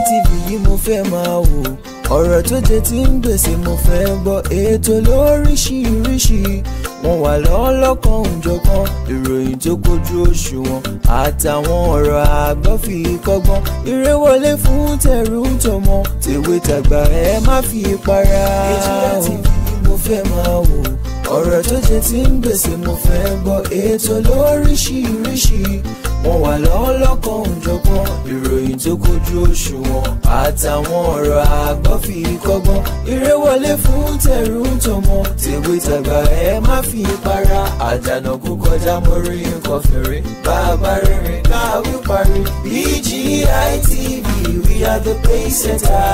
TV yìí mo fẹ́ máa wò, ọ̀rọ̀ tó jẹ tí ń gbèsè mo fẹ́ gbọ́, ètò lóríṣiríṣi wọ́n wà lọ́lọ́kan òjọ̀kan, ìròyìn tó kojú òṣùwọ̀n àtàwọn ọ̀rọ̀ àgbọ́ fi kọ́gbọ́n, eré wọlé fún tẹ̀rù tọmọ tèwe tàgbà ẹ má fi para. Nigerians TV mo fẹ́ máa wò, ọ̀rọ̀ tó jẹ tí ń gbèsè mo fẹ́ gbọ́, ètò lóríṣiríṣi wọ́n wà lọ́lọ́kan òjọ̀kan, ìròyìn tó kojú òṣùwọ̀n àtàwọn ọ̀rọ̀ àgbọ́ fi kọ́gbọ́n, eré wọlé fún tẹ̀rù tọmọ tèwe tàgbà ẹ má fi para. Àjànàkú kọjá mórí nǹkan fèrè, bàbá rere káwí parí. BGI TV, we are the pace setter.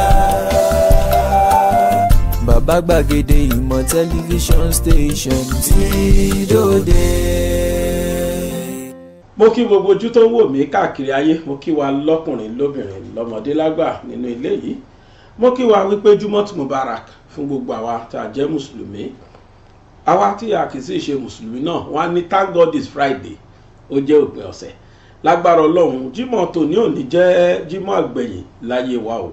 Bàbá gbàgede ìmọ̀ tẹlifíṣọ̀n station tí dòde. Mo kí gbogbo ojú tó ń wò mí káàkiri ayé, mo kí wa lọ́kùnrin lóbìnrin lọ́mọdé lágbà nínú ilé yìí, mo kí wa wípé Jumot Mubarak fún gbogbo àwa tá a jẹ́ mùsùlùmí, àwa tí a kì í sì ṣe mùsùlùmí náà wọ́n á ní thank God it's Friday, ó jẹ́ òpin ọ̀sẹ̀ lágbára Ọlọ́run. Jímọ̀ tòní òní jẹ́ jímọ̀ àgbẹ̀yìn láyé wa o,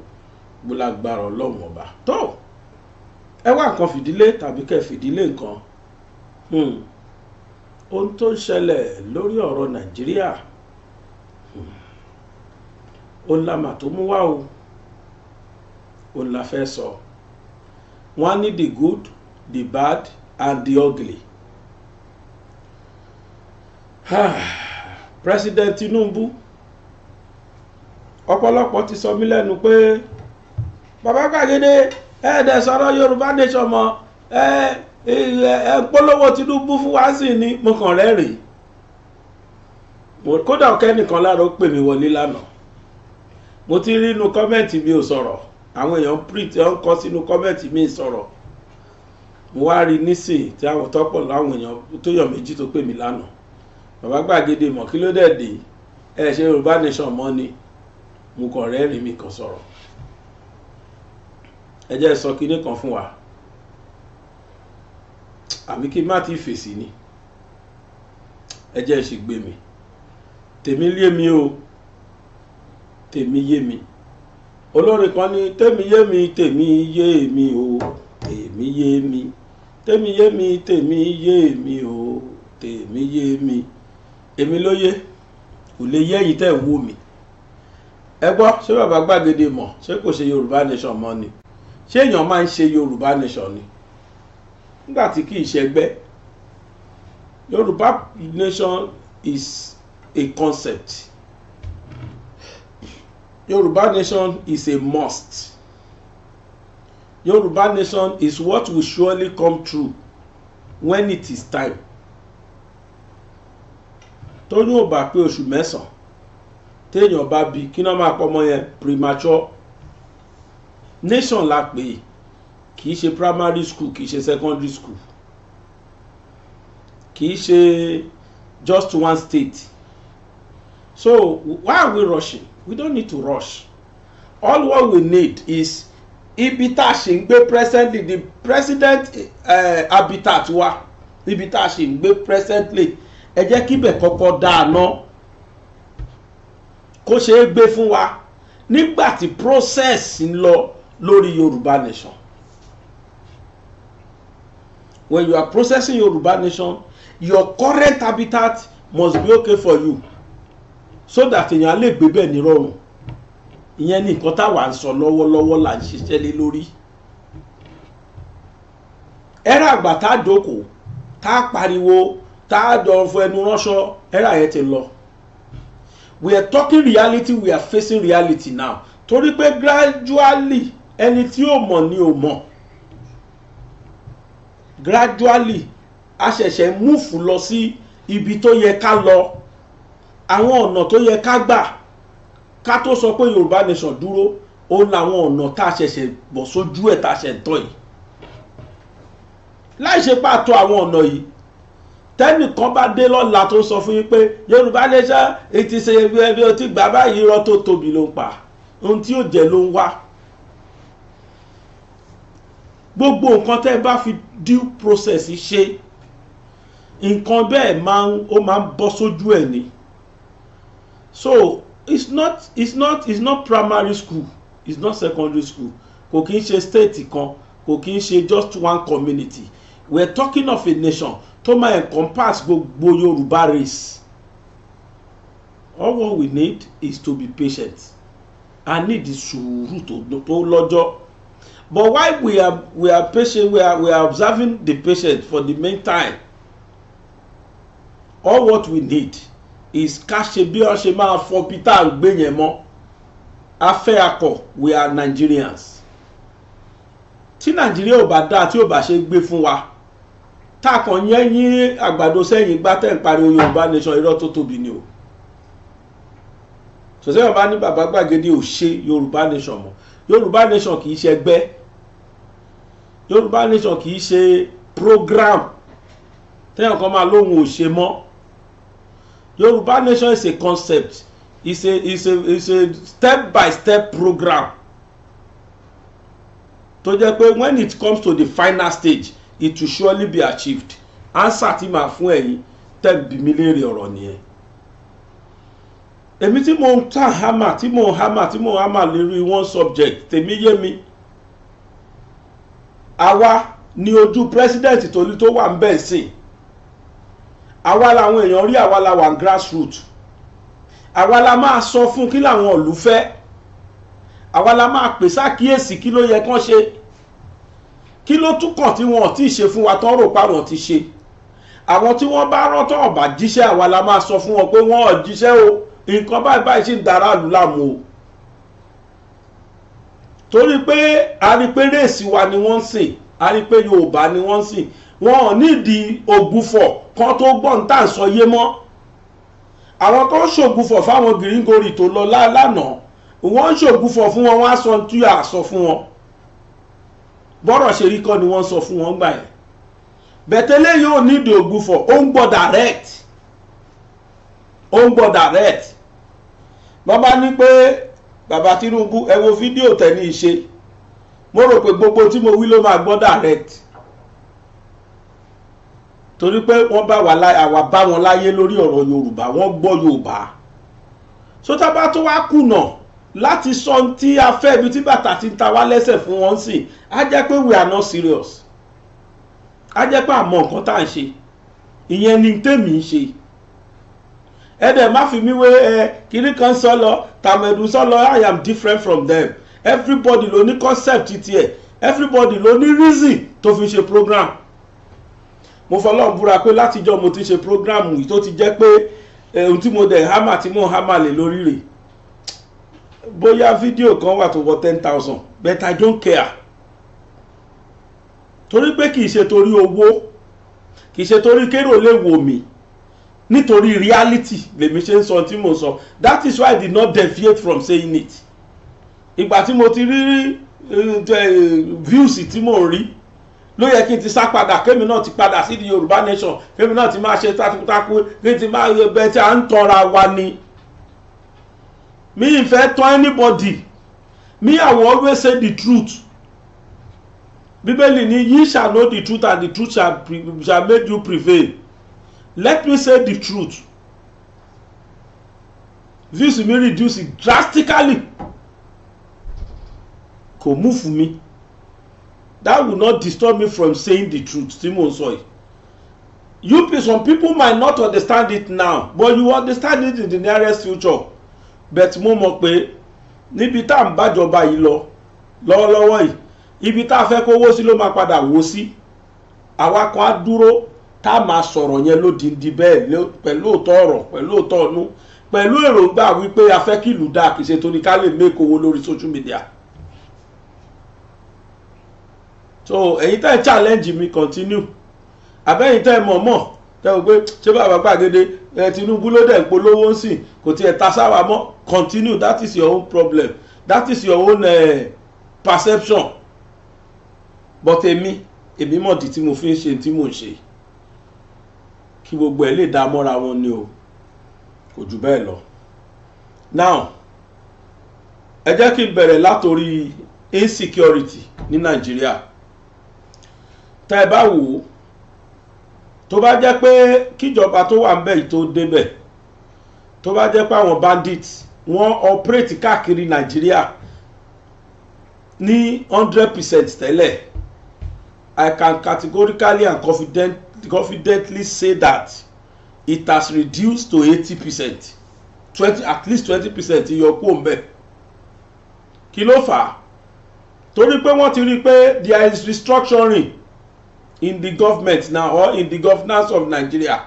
bó lágbára Ọlọ́run ọba tó ẹ wá nǹkan fìdílé tàbí kẹ́ fìdílé nǹkan. Ohun tó ń ṣẹlẹ̀ lórí ọ̀rọ̀ Nàìjíríà ó lámà tó mú wá o, ó la fẹ́ sọ. Wọ́n á ní the good, the bad and the ugly. President Tinunbu, ọ̀pọ̀lọpọ̀ ti sọ mí lẹ́nu pé bàbá gbàgede ẹ̀ẹ́dẹ̀ sọ̀rọ̀ Yorùbá nation mọ́ polówó Tinúbú fún wá sí ni mo kàn rẹ́rìn. Kódà ọ̀kẹ́nìkan lára ó pè mí wọlé lánàá, mo ti rí inú kọ́mẹ́ǹtì mi ò sọ̀rọ̀, àwọn èèyàn print ẹ̀ ń kọ́ sínú kọ́mẹ́ǹtì mi sọ̀rọ̀, mo wá rí nísìn tí àwọn tọ́pọ̀ láwọn èèyàn tó yàn méjì tó pè mí lánàá. Bàbá gbàgede mọ̀ kí ló dẹ̀ dé ẹ̀ ṣe Yorùbá nation mọ́ ni, mo kàn rẹ́rìn mi kàn sọ̀rọ̀. Ẹ jẹ́ sọ kinní kan fún wa, àbí kí n má ti fèsì ni, ẹ jẹ́ ṣì gbé mi, tèmi yé mi o, tèmi yé mi. Olórin kan ní tèmi yé mi, tèmi yé mi o, tèmi yé mi, tèmi yé mi, tèmi yé mi o, tèmi yé mi. Èmi ló yé, kò lè yé yìí tẹ́ ń wò mí. Ẹ gbọ́, ṣé bàbá gbàgede mọ̀ ṣé kò ṣe Yorùbá nation mọ́ ni? Ṣé èèyàn máa ń ṣe Yorùbá nation ni nígbà tí kì í ṣẹgbẹ́? Yorùbá nation is a concept. Yorùbá nation is a must. Yorùbá nation is what will surely come true when it is time. Tóyún ò bá pé oṣù mẹ́sàn-án téèyàn bá bí kí náà máa pọ́ ọmọ yẹn premature. Nation la pè é, kì í ṣe primary school, kì í ṣe secondary school, kì í ṣe just one state. So why are we rushing? We don't need to rush. All what we need is ibi tá a ṣe ń gbé presently, the president habitat wa, ibi tá a ṣe ń gbé presently, ẹ jẹ́ kí ibẹ̀ kọ́kọ́ dáná kó ṣe é gbé fún wa nígbà tí process ń lọ lórí Yorùbá nation. When you are processing Yorùbá nation, your current habitat must be okay for you, so that èèyàn lè gbé bẹ́ẹ̀ ní rọrùn. Ìyẹn ní nǹkan táwa ń sọ lọ́wọ́lọ́wọ́ là ń ṣiṣẹ́ lé lórí. Ẹ̀rọ àgbà tá a jókòó, tá a pariwo, tá a jọ fún ẹnu ránṣọ, ẹ̀rọ yẹn ti lọ. We are talking reality, we are facing reality now. Torí pé gradually ẹni tí ó mọ̀ ni ó mọ̀. Gradually a ṣẹ̀ṣẹ̀ múfù lọ sí ibi tó yẹ ká lọ, àwọn ọ̀nà tó yẹ ká gbà ká tó sọ pé Yorùbá nation dúró, òun làwọn ọ̀nà tá a ṣẹ̀ṣẹ̀ bọ̀ sójú ẹ̀ tá a ṣẹ̀ ń tọ́ yìí. Láì ṣe pàtó àwọn ọ̀nà yìí, tẹ́nìkan bá dé lọ́la tó sọ fún yín pé Yorùbá nation ètí ṣe ẹbí ọtí gbà báyìí, irọ́ tó tóbi ló ń pa, ohun tí ó jẹ́ ló ń wá. Gbogbo nǹkan tẹ́ bá fi due process ṣe, nǹkan bẹ́ẹ̀ máa ń bọ́ sójú ẹ̀ ni. So it's not primary school, it's not secondary school, kò kí ń ṣe state kan, kò kí ń ṣe just one community. We're talking of a nation tó máa encompass gbogbo Yorùbá race. All what we need is to be patient. I need the sùúrù tó lọ́jọ́. But while we are patient, we are observing the patient for the meantime. All what we need is ká ṣe bí wọ́n ṣe máa fọ Peter gbé yẹn mọ́. Afẹ́ akọ, we are Nigerians. Tí Nàìjíríà ò bá dáa, tí ò bá ṣe gbé fún wa, tá kàn yẹn yín àgbàdo sẹ́yìn gbá tẹ̀ ń pariwo Yorùbá nation, irọ́ tó tóbi ni o. Sọ̀sẹ́ Yorùbá ní bàbá Gbàgede ò ṣe Yorùbá nation mọ́. Yorùbá nation kì í ṣe ẹgbẹ́. Yorùbá nation kì í ṣe program tẹ́yàn kan máa lóhun ò ṣe mọ́. Yorùbá nation is a concept. It's a step-by-step program. Tó jẹ́ pé when it comes to the final stage, it will surely be achieved. Answer tí màá fún ẹ̀yin tẹ́ bí mi léèrè ọ̀rọ̀ nìyẹn. Èmi tí mo ń tàn hammer tí mo ń hammer lérí one subject, tèmi yé mi. Àwa ni ojú president tó wà ń bẹ̀ sí. Àwa làwọn èèyàn rí, àwa la wà grassroots. Àwa la máa sọ fún kí làwọn ìlú fẹ́. Àwa la máa pè sákíyèsí kí ló yẹ kán ṣe. Kí ló tún kàn tí wọn ò tí ì ṣe fún wa tán rò pa wọn ti ṣe. Àwọn tí wọ́n bá rán tán ọ̀bà jíṣẹ́, àwa la máa sọ fún wọn pé wọ́n ò jíṣẹ́ o. Nǹkan báyìí ṣì ń dára lù láàmú o. Torí pé a rí pé réèsì wa ni wọ́n ń sìn, a rí pé Yorùbá ni wọ́n ń sìn. Wọn ò nídìí ògbúfọ̀ kan tó gbọ́n tá à ń sọ yé mọ́. Àwọn tó ń ṣògbúfọ̀ fáwọn gìrìngorì tó lọ lánàá, wọ́n ń ṣògbúfọ̀ fún wọn, wọ́n á sọ tí a sọ fún wọn. Bọ́rọ̀ ṣe rí kọ́ ni wọ́n sọ fún wọn gbà yẹn. Bẹ̀tẹ́lẹ̀ yóò nídìí ògbúfọ̀, ó ń gbọ́ direct. Ó ń gbọ́ direct. Bàbá ní pé bàbá Tinunbu ẹ wo fídíò tẹ̀lé ìṣe. Mo rò pé gbogbo tí mo wí ló máa gbọ́ direct. Torí pé wọ́n bá àwa bá wọn láyé lórí ọ̀rọ̀ Yorùbá, wọ́n gbọ́ Yorùbá. So tá bá tó wá kùnà láti sọ tí a fẹ́ ibi tí bàtà ti ń ta wá lẹ́sẹ̀ fún wọn sí, á jẹ́ pé we are not serious. Á jẹ́ pé àmọ́ nǹkan tá à ń ṣe. Ìyẹn ni tèmi ń ṣe. Ẹ̀dẹ̀ má fi mí wé kiri kan sọ lọ, tàmẹ̀dù sọ lọ, I am different from them. Everybody ló ní concept tiẹ̀. Everybody ló ní reason tó fi ṣe program. Mo fọlọ́run búra pé látijọ́ mo ti ṣe program yìí tó ti jẹ́ pé ohun tí mo dẹ̀ hammer tí mo hammer lè lórí rẹ̀. Bóyá fídíò kan wà tó wọ 10,000, but I don't care. Torí pé kìí ṣe torí owó, kìí ṣe torí kérò lè wò mí. Nítorí reality lèmi ṣe ń sọ tí mo sọ. That is why I did not deviate from saying it. Ìgbà tí mo ti rí views tí mo rí, ló yẹ kí n ti sá padà, kémi náà ti padà sí di Yorùbá nation, kémi náà ti máa ṣe takuntakun, kí n ti máa bẹ tí a ń tọra wa ni. Mi ìfẹ́ tọ́ anybody. Me, I will always say the truth. Bíbélì ní ye shall know the truth and the truth shall make you prevail. Let me say the truth. This will reduce it drastically. Kò mú fún mi. That will not disturb me from saying the truth. Timon Soy. Some people might not understand it now, but you understand it in the nearest future. But mo mọ̀ pé níbi tá à ń bájọba yìí lọ lọ́wọ́lọ́wọ́ yìí, ibi tá a fẹ́ kó wó sí ló máa padà wó sí. Àwa kan á dúró tá a máa sọ̀rọ̀ yẹn lódindi bẹ́ẹ̀ pẹ̀lú òótọ́ ọ̀rọ̀, pẹ̀lú òótọ́ ọ̀nú, pẹ̀lú èròǹgbà wípé a fẹ́ kí ìlú dáa, kìí ṣe torí ká lè make owó lórí social media. So ẹ̀yin tẹ́ challenge mi continue. Àbẹ́yìn tẹ́ mọ̀ọ́mọ̀ tẹ́ wò pé ṣé bàbá Gbàgede Tinúbú ló dẹ̀ ń polówó ń sìn kò tiẹ̀ ta sáwà mọ́, continue. That is your own problem. That is your own perception. But èmi mọ̀ di tí mo fi ń ṣe tí mo ń ṣe. Kí gbogbo ẹ̀ lè dá mọ́ra wọn ni o, kò jù bẹ́ẹ̀ lọ. Now ẹ jẹ́ kí n bẹ̀rẹ̀ látorí insecurity ní Nàìjíríà. Tá ẹ bá wò ó, tó bá jẹ́ pé kíjọba tó wà ńbẹ̀ yìí tó débẹ̀, tó bá jẹ́ pé àwọn bandits wọ́n operate káàkiri Nàìjíríà ní 100% tẹ́lẹ̀, I can categorically and confidently say that it has reduced to 80%. At least 20% ìyọkú ńbẹ. Kí ló fà á? Torí pé wọ́n ti rí pé there is restructuring in the government now, or in the governance of Nigeria.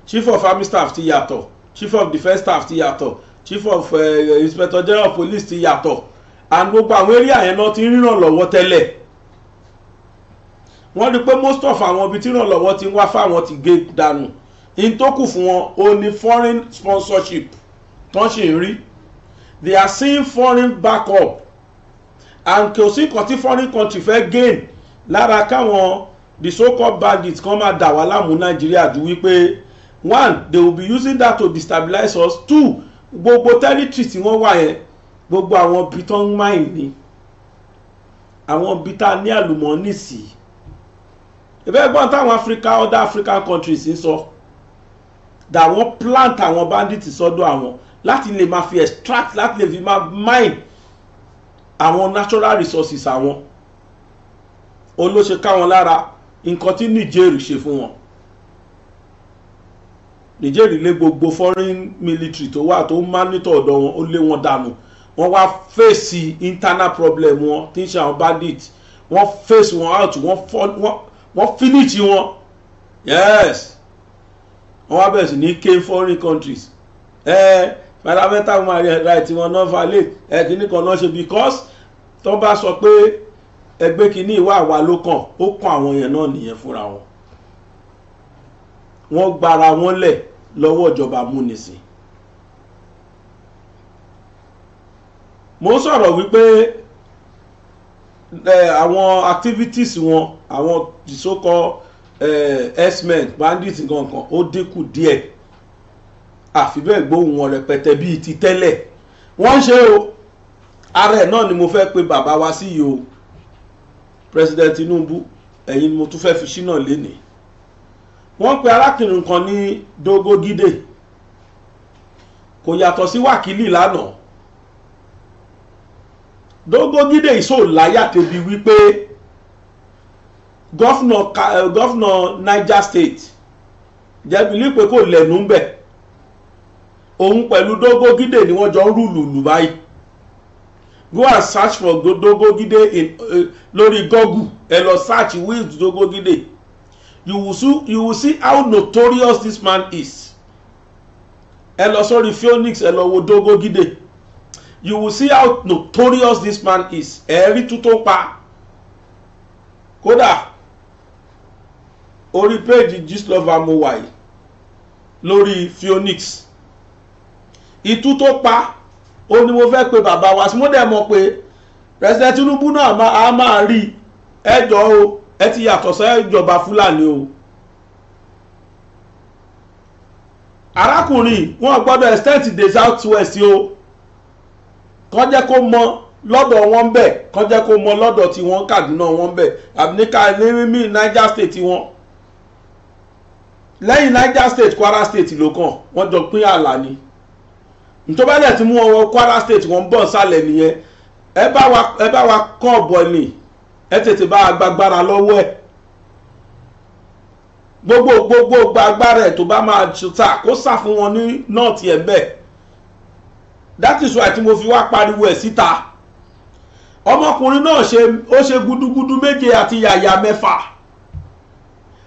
Chief of Army Staff ti yàtọ̀, Chief of Defence Staff ti yàtọ̀, Chief of Inspector General of Police ti yàtọ̀, and gbogbo àwọn area yẹn náà ti ń ràn lọ́wọ́ tẹ́lẹ̀. Wọ́n rí pé most of àwọn ibi tí ràn lọ́wọ́ ti ń wá fáwọn ti gé dànù. In tó kù fún wọn ó ní foreign sponsorship tán ṣì ń rí. They are seeing foreign backup, and kò sí nǹkan tí foreign country fẹ́ gain lára káwọn the so-called bandits kan máa dà wá láàmú Nàìjíríà ju wípé one, they will be using that to destabilize us. Two, gbogbo territory tí wọ́n wà yẹn gbogbo àwọn ibi tó ń mine ni àwọn ibi tá ní àlùmọ́ọ́nì sí. Ìbẹ́ gbọ́n táwọn other African countries ń sọ that wọ́n plant àwọn bandits sọ́dọ̀ àwọn láti lè máa fi extract, láti lè fi máa mine àwọn natural resources àwọn. Olóṣè káwọn lára nǹkan tí Niger ṣe fún wọn. Niger lé gbogbo foreign military tó wà tó monitor ọ̀dọ̀ wọn, ó lé wọn dànù. Wọ́n wá face internal problem wọn tí ń ṣe àwọn bandits. Wọ́n face wọn out, wọ́n finish wọn. Yes. Wọ́n wá bẹ̀rẹ̀ sí ní ké foreign countries. Fundamental human rights wọn náà violate. Kìíní kan náà ṣe because tó bá sọ pé ẹgbẹ́ kìíní ìwà àwa ló kàn, ó kàn àwọn èèyàn náà nìyẹn fúnra wọn. Wọ́n gbára wọn lẹ̀ lọ́wọ́ ìjọba amúnisìn. Mo sọ̀rọ̀ wípé àwọn activities wọn, àwọn so-called S-men, bandits nǹkan ó dínkù díẹ̀. Àfi bẹ́ẹ̀ gbóhùn wọn rẹpẹtẹ bíi ti tẹ́lẹ̀. Wọ́n ṣe o. Ààrẹ náà ni mo fẹ́ pe bàbá wa sí yìí o. President Tinunbu, ẹ̀yin ni mo tún fẹ́ fi ṣínà lénìí. Wọ́n pe arákùnrin kan ní Dogogide. Kò yàtọ̀ sí wákìlì lánàá. Dogogide ìṣó láyà tẹ̀bi wípé gọ́fúnà Niger State jẹ́bi pé kò lẹ́nu ń bẹ̀. Òun pẹ̀lú Dogogide ni wọ́n jọ ń rúlùlù báyìí. Go and search for Dogogide lórí Google. Ẹ lọ search with Dogogide. You will see how notorious this man is. Ẹ lọ sórí Phoenix, ẹ lọ wo Dogogide. You will see how notorious this man is. Ẹ rí tútó pa. Kódà orí page Gistlover mo wà yìí lórí Phoenix. Ìtú tó pa ó ní mo fẹ́ pe bàbá wa sí. Mo dẹ̀ mọ̀ pé President Tinunbu náà a máa rí ẹjọ́ o, ẹ ti yàtọ̀ sí ìjọba Fulani o. Arákùnrin wọn gbọ́dọ̀ extend the south west o. Kàn jẹ́ kó mọ lọ́dọ̀ wọn bẹ̀, kàn jẹ́ kó mọ lọ́dọ̀ tí wọ́n Kaduna wọn bẹ̀, àbí ní Niger State wọn. Lẹ́yìn Niger State, Kwara State ló kàn, wọ́n jọ pín ààlà ni. Ntọ́ bá dẹ̀ ti mú wọn Kwara State wọ́n bọ̀ sálẹ̀ nìyẹn. Ẹ bá wa kọ́ ọ̀bọ̀ ni, ẹ tètè bá agbágbára lọ́wọ́ ẹ̀. Gbogbo agbára ẹ̀ tó bá máa ṣùtà kó sà fún wọn ní north ẹ̀ bẹ́ẹ̀. That is why tí mo fi wá pariwo ẹ̀ síta. Ọmọkùnrin náà ó ṣe gudugudu méje àti yàyà mẹ́fà.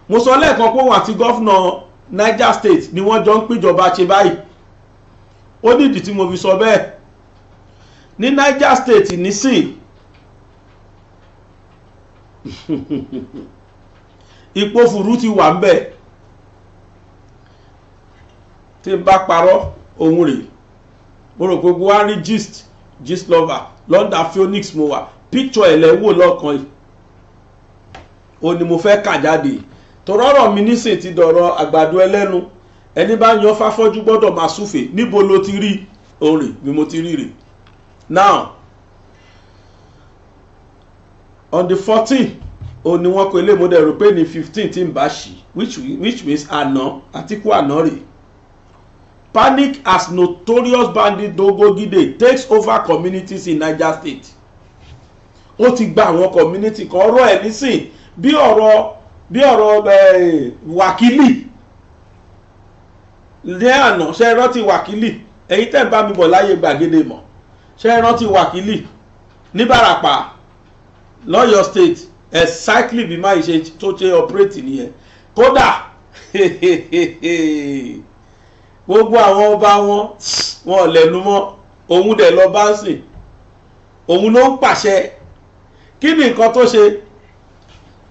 Mo sọ lẹ́ẹ̀kan pé òun àti gọ́fúnà Niger State ni wọ́n jọ ń píjọba ṣe báyìí. Ó nídìí tí mo fi sọ bẹ́ẹ̀. Ní Niger State nísìn ipò fùrú ti wà ń bẹ̀. Tí n bá parọ́ ohun rẹ̀ mo rò pé gbogbo wa rí Gistlover London Phoenix mo wà picture ẹ̀lẹ́wò lọ́kàn yìí. Ó ní mo fẹ́ kà jáde. Tọrọrọ mi nísìn ti dọ̀rọ̀ àgbàdo ẹlẹ́nu. Ẹni bá yan fáfọ́jú gbọ́dọ̀ máa súfè. Níbo ló ti rí orin bí mo ti rí rè. Now on the 14th ó ní wọ́n kọ ilé mo dẹ̀ rò pé ní 15 tí ń bá ṣì which means àná Àtíkù àná rè. panic as notorious bandit Dogogide takes over communities in Niger State. Ó ti gba àwọn community kan ọ̀rọ̀ ẹ̀ nísìn bí ọ̀rọ̀ wákìlì ní àná ṣe rántí wákìlì ẹ̀yin tẹ́ ń bá mi bọ̀ láyé gbàgede mọ̀ ṣe rántí wákìlì ní Bàràpá lọ́yọ̀ state exactly bí máa ṣe tó ṣe operate nìyẹn kódà gbogbo àwọn ọba wọn lẹ́nu mọ́ òun dẹ̀ lọ bá ń sìn òun ló ń pàṣẹ kí ni nǹkan tó ṣe.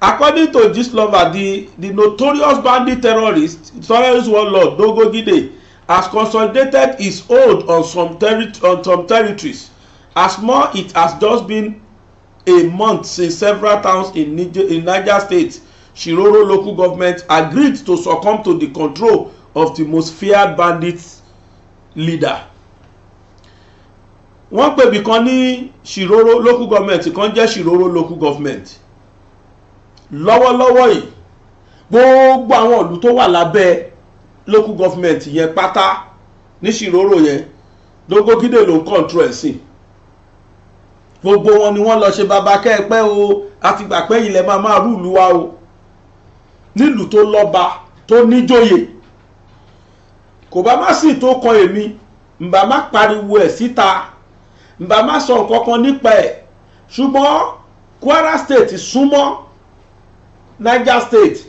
According to Gistlover, the notorious bandit terrorist warlord Dogogide has consolidated his hold on some territories. As more, it has just been a month since several towns in Niger State, Shiroro local government agreed to succumb to the control of the most feared bandit leader. Wọ́n pè bí kan ní Shiroro local government, kan jẹ́ Shiroro local government. Lọ́wọ́lọ́wọ́ yìí gbogbo àwọn ìlú tó wà lábẹ́ local government yẹn pátá ní Shiroro yẹn Dogogide ló ń control ẹ̀ sí. Gbogbo wọn ni wọ́n lọ ṣe bàbá kẹ́ẹ̀pẹ́ o àti gbà pé ilẹ̀ máa rúùlù wa o nílùú tó lọ́ba tó níjòyè kò bá má sì tó kan èmi ǹbà má pariwo ẹ̀ síta ǹbà má sọ nǹkan kan nípa ẹ̀ ṣùgbọ́n Kwara State súnmọ́ Niger State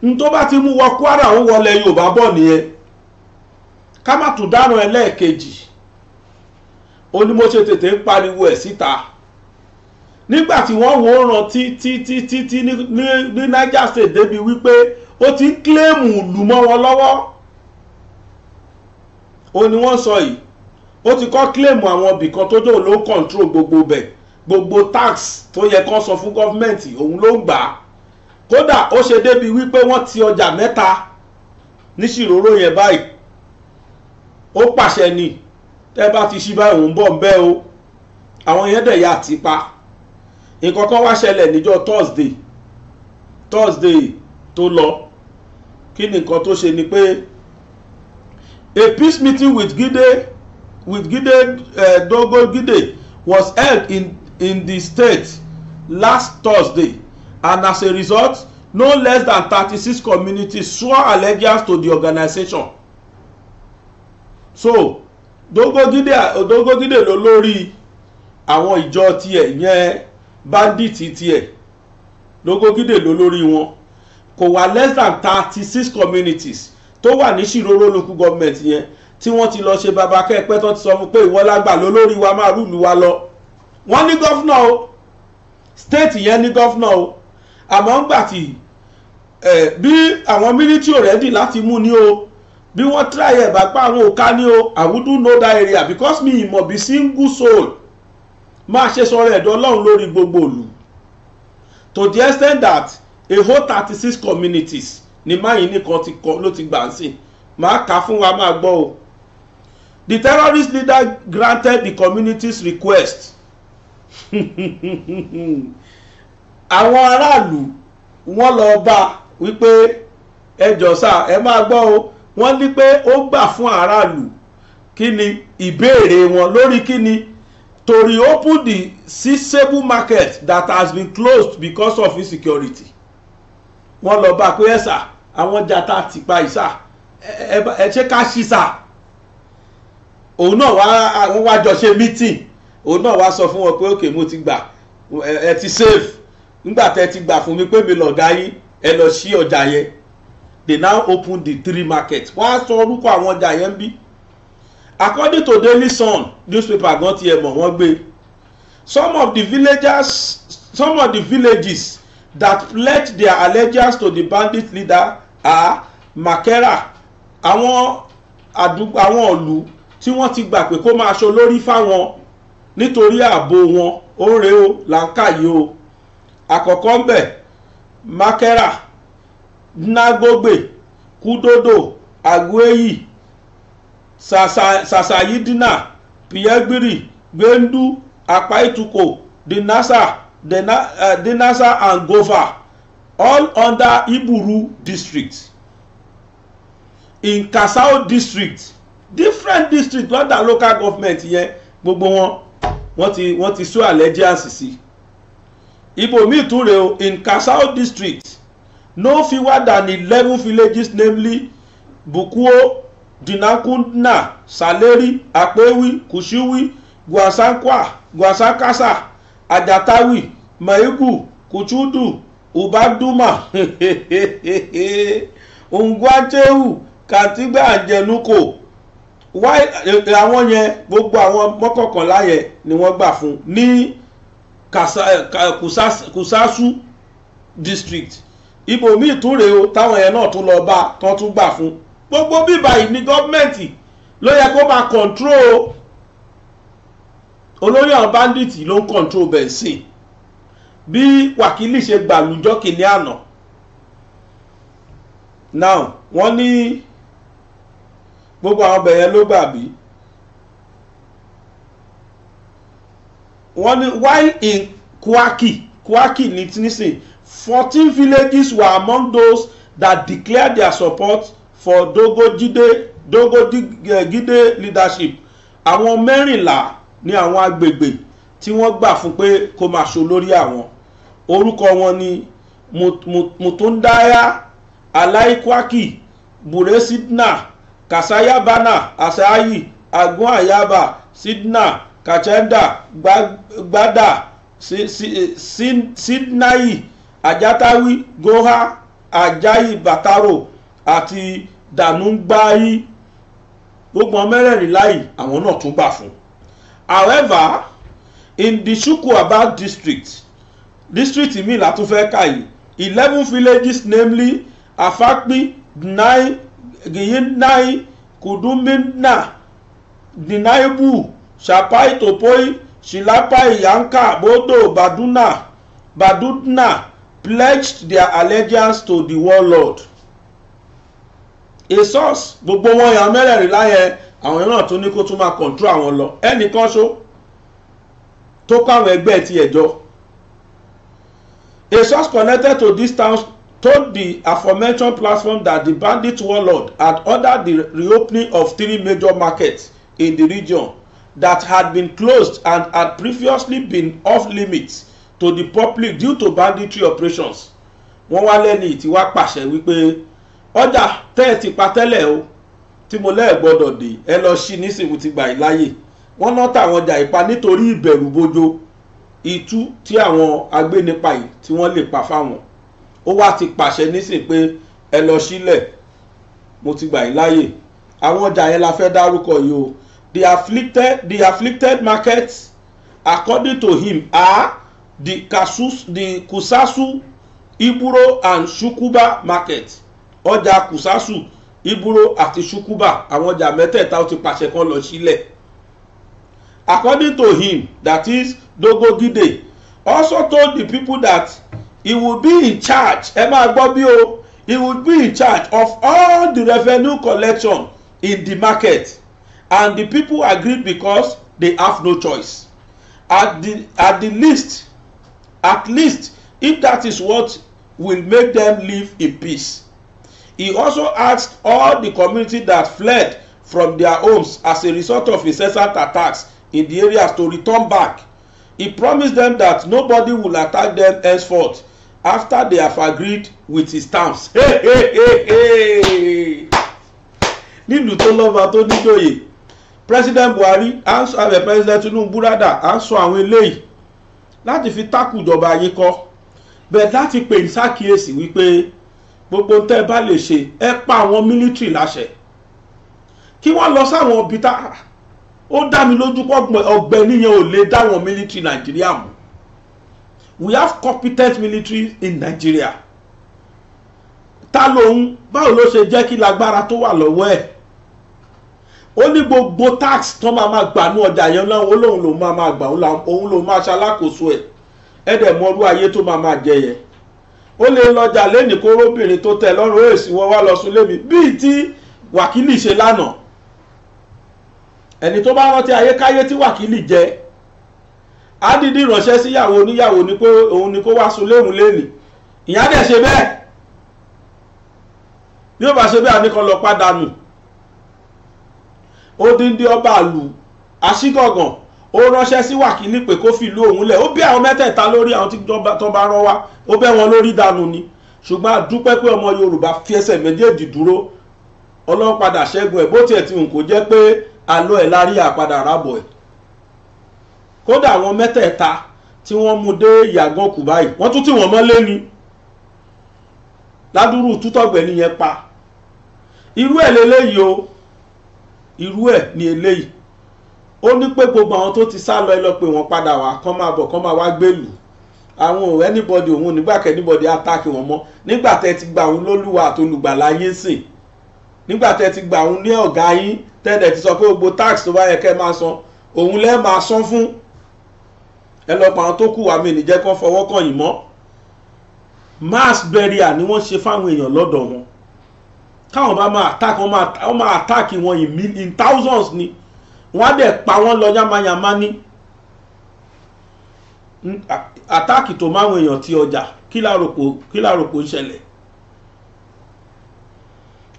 n tó bá ti mú wọ Kwara ó wọlé Yorùbá bọ̀ nìyẹn ká má tún dáràn ẹlẹ́ẹ̀kejì ó ní mo ṣe tètè ń pariwo ẹ̀ síta nígbà tí wọ́n wò ó ràn tí ní Niger State débi wípé ó ti ń kílèmù ìlú mọ́ wọn lọ́wọ́ ó ní wọ́n sọ yìí ó ti kọ́ kílèmù àwọn ibìkan tó dóò ló control gbogbo bẹ̀ gbogbo tax tó yẹ kán sọ fún gọ́fìmẹ̀ntì òun ló ń gbà á kódà ó ṣe débi wípé wọ́n ti ọjà mẹ́ta ní Shiroro yẹn báyìí ó pàṣẹ ni tẹ́ bá ti ṣí báyìí òun bọ̀ ń bẹ́ o àwọn yẹn dẹ̀ yà ti pa nǹkan kan wá ṣẹlẹ̀ níjọ́ Thursday tó lọ kí ni nǹkan tó ṣe ni pé a peace meeting with Dogogide was held in the state last Thursday. And as a result, no less than 36 communities swore allegiance to the organization. So, Dogogide ló lórí àwọn ìjọ tiẹ̀ yẹn bandit tiẹ̀. Dogogide ló lórí wọn. Kò wà less than 36 communities tó wà ní Shiroro local government yẹn tí wọ́n ti lọ ṣe bàbá kẹ́ẹ̀pẹ́ tó ti sọ fún pé ìwọ lágbà ló lórí wa máa rúùlù wa lọ. Wọ́n ní gọ́fúnà o. State yẹn ní gọ́fúnà o. Àmọ́ ń gbà tí bí àwọn military ready láti mú ní o bí wọ́n try ẹ̀ bá pa àwọn òka ní o I wouldn't know that area because mi ìmọ̀ bí single soul máa ṣe sọ̀rọ̀ ẹ̀dọ́ ọlọ́run lórí gbogbo ìlú to the extent that a whole 36 communities ni máyìn nìkan ló ti gbà ń sìn máa kà fún wa máa gbọ́ o. The terrorist leader granted the community's request. Àwọn aráàlú wọ́n lọ bá wípé ẹjọ́ sá ẹ máa gbọ́ o wọ́n ní pé ó gbà fún aráàlú kí ni ìbéèrè wọn lórí kí ni to reopen the seizable market that has been closed because of insecurity. Wọ́n lọ bá pé ẹ̀sà àwọn jata ti pa ìsà ẹ ṣe ká ṣí sà òun náà wọ́n wá jọ ṣe meeting òun náà wá sọ fún wọn pé okay mo ti gbà ẹ ti save nígbà tẹ́ ti gbà fún mi pé mi lọ̀gá yín ẹ lọ ṣí ọjà yẹn. They now open the 3 markets. Wọ́n á sọ orúkọ àwọn ọjà yẹn bí. According to Daily Sun newspaper gan ti ẹ̀ mọ̀ wọ́n gbé. Some of the villages that pledged their allegiance to the bandit leader are Makera. Àwọn ìlú tí wọ́n ti gbà pé kó máa ṣe olórí fáwọn nítorí ààbò wọn ó ń re o làǹkà yìí o. Àkọ́kọ́ ń bẹ̀ Makera, Nagogbe, Kudodo, Agweyi, Sasayidina, Piyegbiri, Gbendu, Apaituko, Dinasa and Gova, all under Iburu district. In Kasao district, different district lọ́dà local government yẹn gbogbo wọ́n ti show allegiance sí. Ibòmíì tún rèé o, in Kasau district no fewer than 11 villages, namely Bukuo, Dinakuna, Saleri, Apewi, Kushiwi, Gwasakasa, Ajatawi, Maigu, Kuchudu, Ubaduma, Ungwachewu, Kantigba Àjẹnúkò. Àwọn yẹn gbogbo àwọn mọ́kànlá yẹn ni wọ́n gbà fún ní Kusasu district. Ibòmíì tún rèé o táwọn yẹn náà tún lọ bá tán tún gbà fún. Gbogbo bíbá yìí ní gọ́ọ̀mẹ̀ntì ló yẹ kó máa control. Olórí àwọn bandits ló ń control bẹ̀nsìn bí wákìlì ṣe gbà lùjọ́ kìíní àná. Now wọ́n ní gbogbo àwọn bẹ̀yẹn ló gbà bí. Wọ́n ní while in Kwaki ní nísìn 14 villages were among those that declared their support for Dogogide leadership. Àwọn 14 ní àwọn agbègbè tí wọ́n gbà fún pé kó máa ṣe olórí àwọn. Orúkọ wọn ni Mutundaya, Alaikwaki, Bure Sidna, Kasaya Bana, Asayi, Agun Ayaba, Sidna, Kachenda, Gbada, Sidnai, Ajatawi, Goha, Ajayi Bataro àti Danungbayi. Gbogbo mẹ́rẹ̀ẹ̀rìnlá yìí àwọn náà tún gbà fún. However, in the Shukuaba district mi la tún fẹ́ kà yìí, 11 villages, namely Afakpi, Dnai, Giyinai, Kudumina, Dinaibu, Shapai Topoi, Shilapai, Yanka, Bodo, Badudna pledged their allegiance to the warlord. A source gbogbo wọn yàn mẹ́rẹ̀ẹ̀rìnlá yẹn àwọn náà tún ní kó tún máa control àwọn lọ. Ẹnìkan ṣó tó kọ́ àwọn ẹgbẹ́ ti ẹ̀jọ́. A source connected to this town told the aforementioned platform that the bandit warlord had ordered the reopening of 3 major markets in the region that had been closed and had previously been off limits to the public due to banditry operations. Wọ́n wá lẹ́ni tí wá pàṣẹ wípé ọjà tẹ́ ti pa tẹ́lẹ̀ o tí mo lẹ́ẹ̀ gbọ́dọ̀ dé ẹ lọ sí nísìnyí ti gbà ìláyè. Wọ́n ná tàwọn ọjà ìpa nítorí ìbẹ̀rù bojo ìtú tí àwọn agbénipa yìí tí wọ́n lè pa fáwọn. Ó wá ti pàṣẹ nísìnyí pé ẹ lọ sílẹ̀ mo ti gbà ìláyè. Àwọn ọjà yẹn la fẹ́ dárúkọ yìí o. The afflicted markets according to him are the Kusasu, Iburo and Shukuba market. Ọjà Kusasu, Iburo àti Shukuba àwọn ọjà mẹ́tẹ̀ẹ̀ta ó ti pàṣẹ kan lọ sílẹ̀. According to him, that is Dogogide, also told the people that he would be in charge. Ẹ máa gbọ́ bí o, he would be in charge of all the revenue collection in the market. And the people agreed because they have no choice. At least, if that is what will make them live in peace. He also asked all the community that fled from their homes as a result of incessant attacks in the areas to return back. He promised them that nobody will attack them henceforth after they have agreed with his terms. Nílùú tó lọ́ba tó níjòyè, President Buhari àbẹ̀ President Tinunbu rádà à ń sọ àwọn eléyìí láti fi tákù ìjọba yín kọ́, bẹ́ẹ̀ láti pè ní sákìyèsí wípé gbogbo tẹ́ bá lè ṣe ẹ pa àwọn military láṣẹ kí wọ́n lọ sáwọn ibi tá ó dá mi lójú pọ̀ ọ̀gbẹ́ni yẹn ò lè dá wọn military Nàìjíríà mú. We have competent military in Nigeria. Ta lòun báwo ló ṣe jẹ́ kí lágbára tó wà lọ́wọ́ ẹ̀? Ó ní gbogbo tax tó máa gbà ní ọjà yẹn náà olóhùn ló máa gbà òun ló máa ṣalákòóso ẹ̀. Ẹ̀dẹ̀ mọ́rú ayé tó máa jẹ yẹn. Ó lè lọ́jà lẹ́nìí kó róbìnrin tó tẹ̀ lọ́rùn èsì wọ́n wá lọ sún lémi bíi tí wákìlì ṣe lánàá. Ẹni tó bá rántí ayékáyé tí wákìlì jẹ́ á dídí ránṣẹ́ síyàwó oníyàwó ní pé òun ni kó wá sún léhùn lẹ́nìí. Ìyá dẹ̀ ṣe bẹ́ẹ̀. Bí ó bá ṣe bẹ́ẹ̀ àníkan lọ pàdánù. odindi ọba àlù Aṣígàngàn ó ránṣẹ́ sí wákìlì pé kó fi ìlú òun lẹ̀ ó bẹ́ àwọn mẹ́tẹ̀ẹ̀ta lórí àwọn tí tó bá rán wá ó bẹ́ wọn lórí dànù ni ṣùgbọ́n a dúpẹ́ pé ọmọ Yorùbá fi ẹsẹ̀ méjèèjì dúró Ọlọ́run padà ṣẹ́gun ẹ̀ bó tiẹ̀ ti hùn kó jẹ́ pé àlọ́ ẹ̀ lárí àpadà rábọ̀ ẹ̀ kódà àwọn mẹ́tẹ̀ẹ̀ta tí wọ́n mú dé ìyàgàn kù báyìí wọ́n tún tí wọ́n mọ́lé ni ládùúrú tútọ̀gbẹ̀ni yẹn pa irú ẹ̀ lélẹ́yìí o irú ẹ̀ ni eléyìí ó ní pé gbogbo àwọn tó ti sá lọ ẹ lọ pé wọ́n padà wá kán máa bọ̀ kán máa wá gbèlú àwọn ò anybody òun nígbàkẹ́ anybody attack wọn mọ́ nígbà tẹ́ ti gba òun lólúwa àtolùgbàlà yín sìn nígbà tẹ́ ti gba òun ní ọ̀gá yín tẹ́lẹ̀ ti sọ pé gbogbo tax tó bá yẹ kẹ́ máa san òun lẹ́ máa san fún ẹ lọ pa àwọn tó kù wá mi nìjẹ́ kán fọwọ́ kàn yín mọ́ mass burial ni wọ́n ṣe fáwọn èèyàn lọ́dọ̀ wọn káwọn bá máa attack wọ́n máa attack wọn in thousands ni wọ́n á dẹ̀ pa wọ́n lọ yamayama ní attack tó máwọn èèyàn ti ọjà kí láròpò ń ṣẹlẹ̀